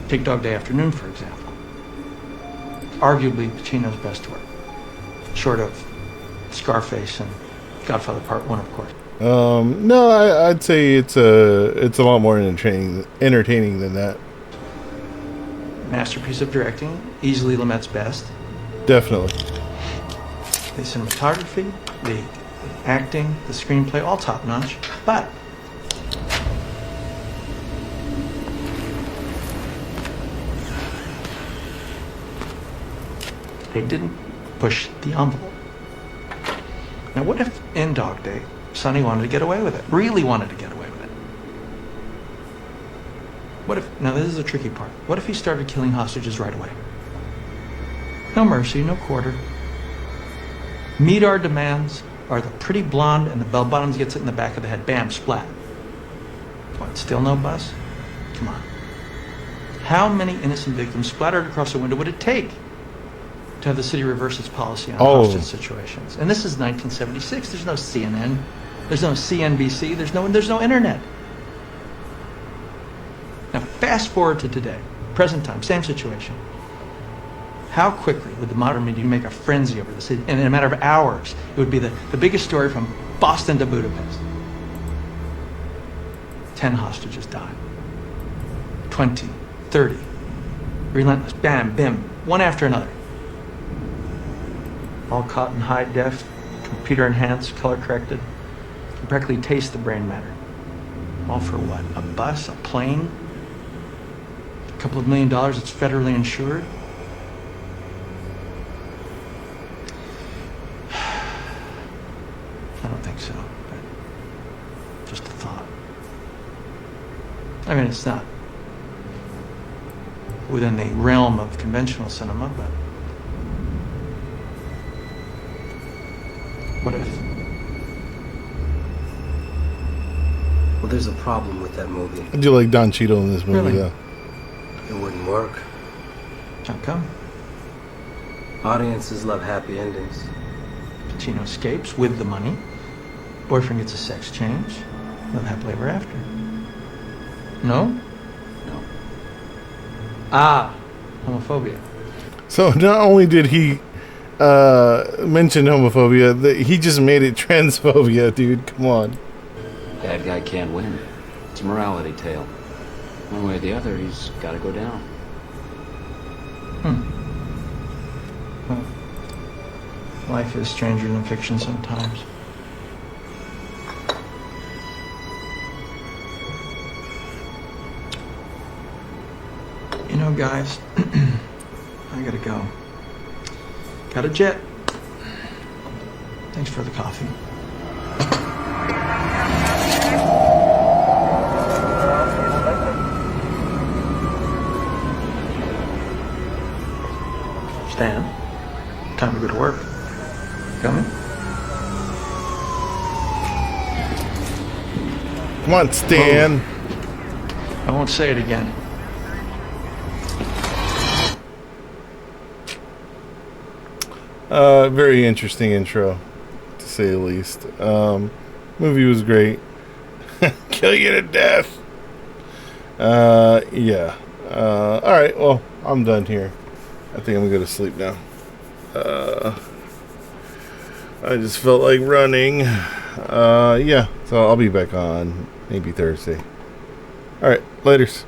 [SPEAKER 7] Take Dog Day Afternoon, for example. Arguably Pacino's best work, short of Scarface and Godfather Part 1, of course.
[SPEAKER 1] No, I'd say it's a lot more entertaining than that.
[SPEAKER 7] Masterpiece of directing, easily Lumet's best.
[SPEAKER 1] Definitely.
[SPEAKER 7] The cinematography, the acting, the screenplay, all top notch. But they didn't push the envelope. Now, what if in Dog Day, Sonny wanted to get away with it, really wanted to get away with it? What if, now this is the tricky part, what if he started killing hostages right away? No mercy, no quarter. Meet our demands, are the pretty blonde and the bell-bottoms gets it in the back of the head, bam, splat. What, still no bus? Come on. How many innocent victims splattered across the window would it take to have the city reverse its policy on hostage situations? And this is 1976. There's no CNN. There's no CNBC. There's no internet. Now, fast forward to today, present time, same situation. How quickly would the modern media make a frenzy over this? In a matter of hours, it would be the biggest story from Boston to Budapest. 10 hostages died. 20, 30. Relentless, bam, bim, one after another. All caught in high def, computer enhanced, color corrected, can practically taste the brain matter. All for what? A bus? A plane? A couple of $1 million that's federally insured? I don't think so, but just a thought. I mean, it's not within the realm of conventional cinema, but what if?
[SPEAKER 9] Well, there's a problem with that movie.
[SPEAKER 1] I do like Don Cheadle in this movie,
[SPEAKER 9] Really?
[SPEAKER 1] though.
[SPEAKER 9] It wouldn't work.
[SPEAKER 7] How come?
[SPEAKER 9] Audiences love happy endings.
[SPEAKER 7] Pacino escapes with the money. Boyfriend gets a sex change. Live happily ever after. No?
[SPEAKER 9] No.
[SPEAKER 7] Ah, homophobia.
[SPEAKER 1] So not only did he mention homophobia, he just made it transphobia, dude. Come on.
[SPEAKER 9] Bad guy can't win. It's a morality tale. One way or the other, he's got to go down.
[SPEAKER 7] Well, life is stranger than fiction sometimes. You know, guys, I gotta go. Got a jet. Thanks for the coffee. Stan, time to go to work. Coming?
[SPEAKER 1] Come on, Stan.
[SPEAKER 7] I won't say it again.
[SPEAKER 1] Very interesting intro, to say the least. Movie was great. Kill you to death. Yeah. Alright, well, I'm done here. I think I'm gonna go to sleep now. I just felt like running. Yeah, so I'll be back on maybe Thursday. Alright, laters.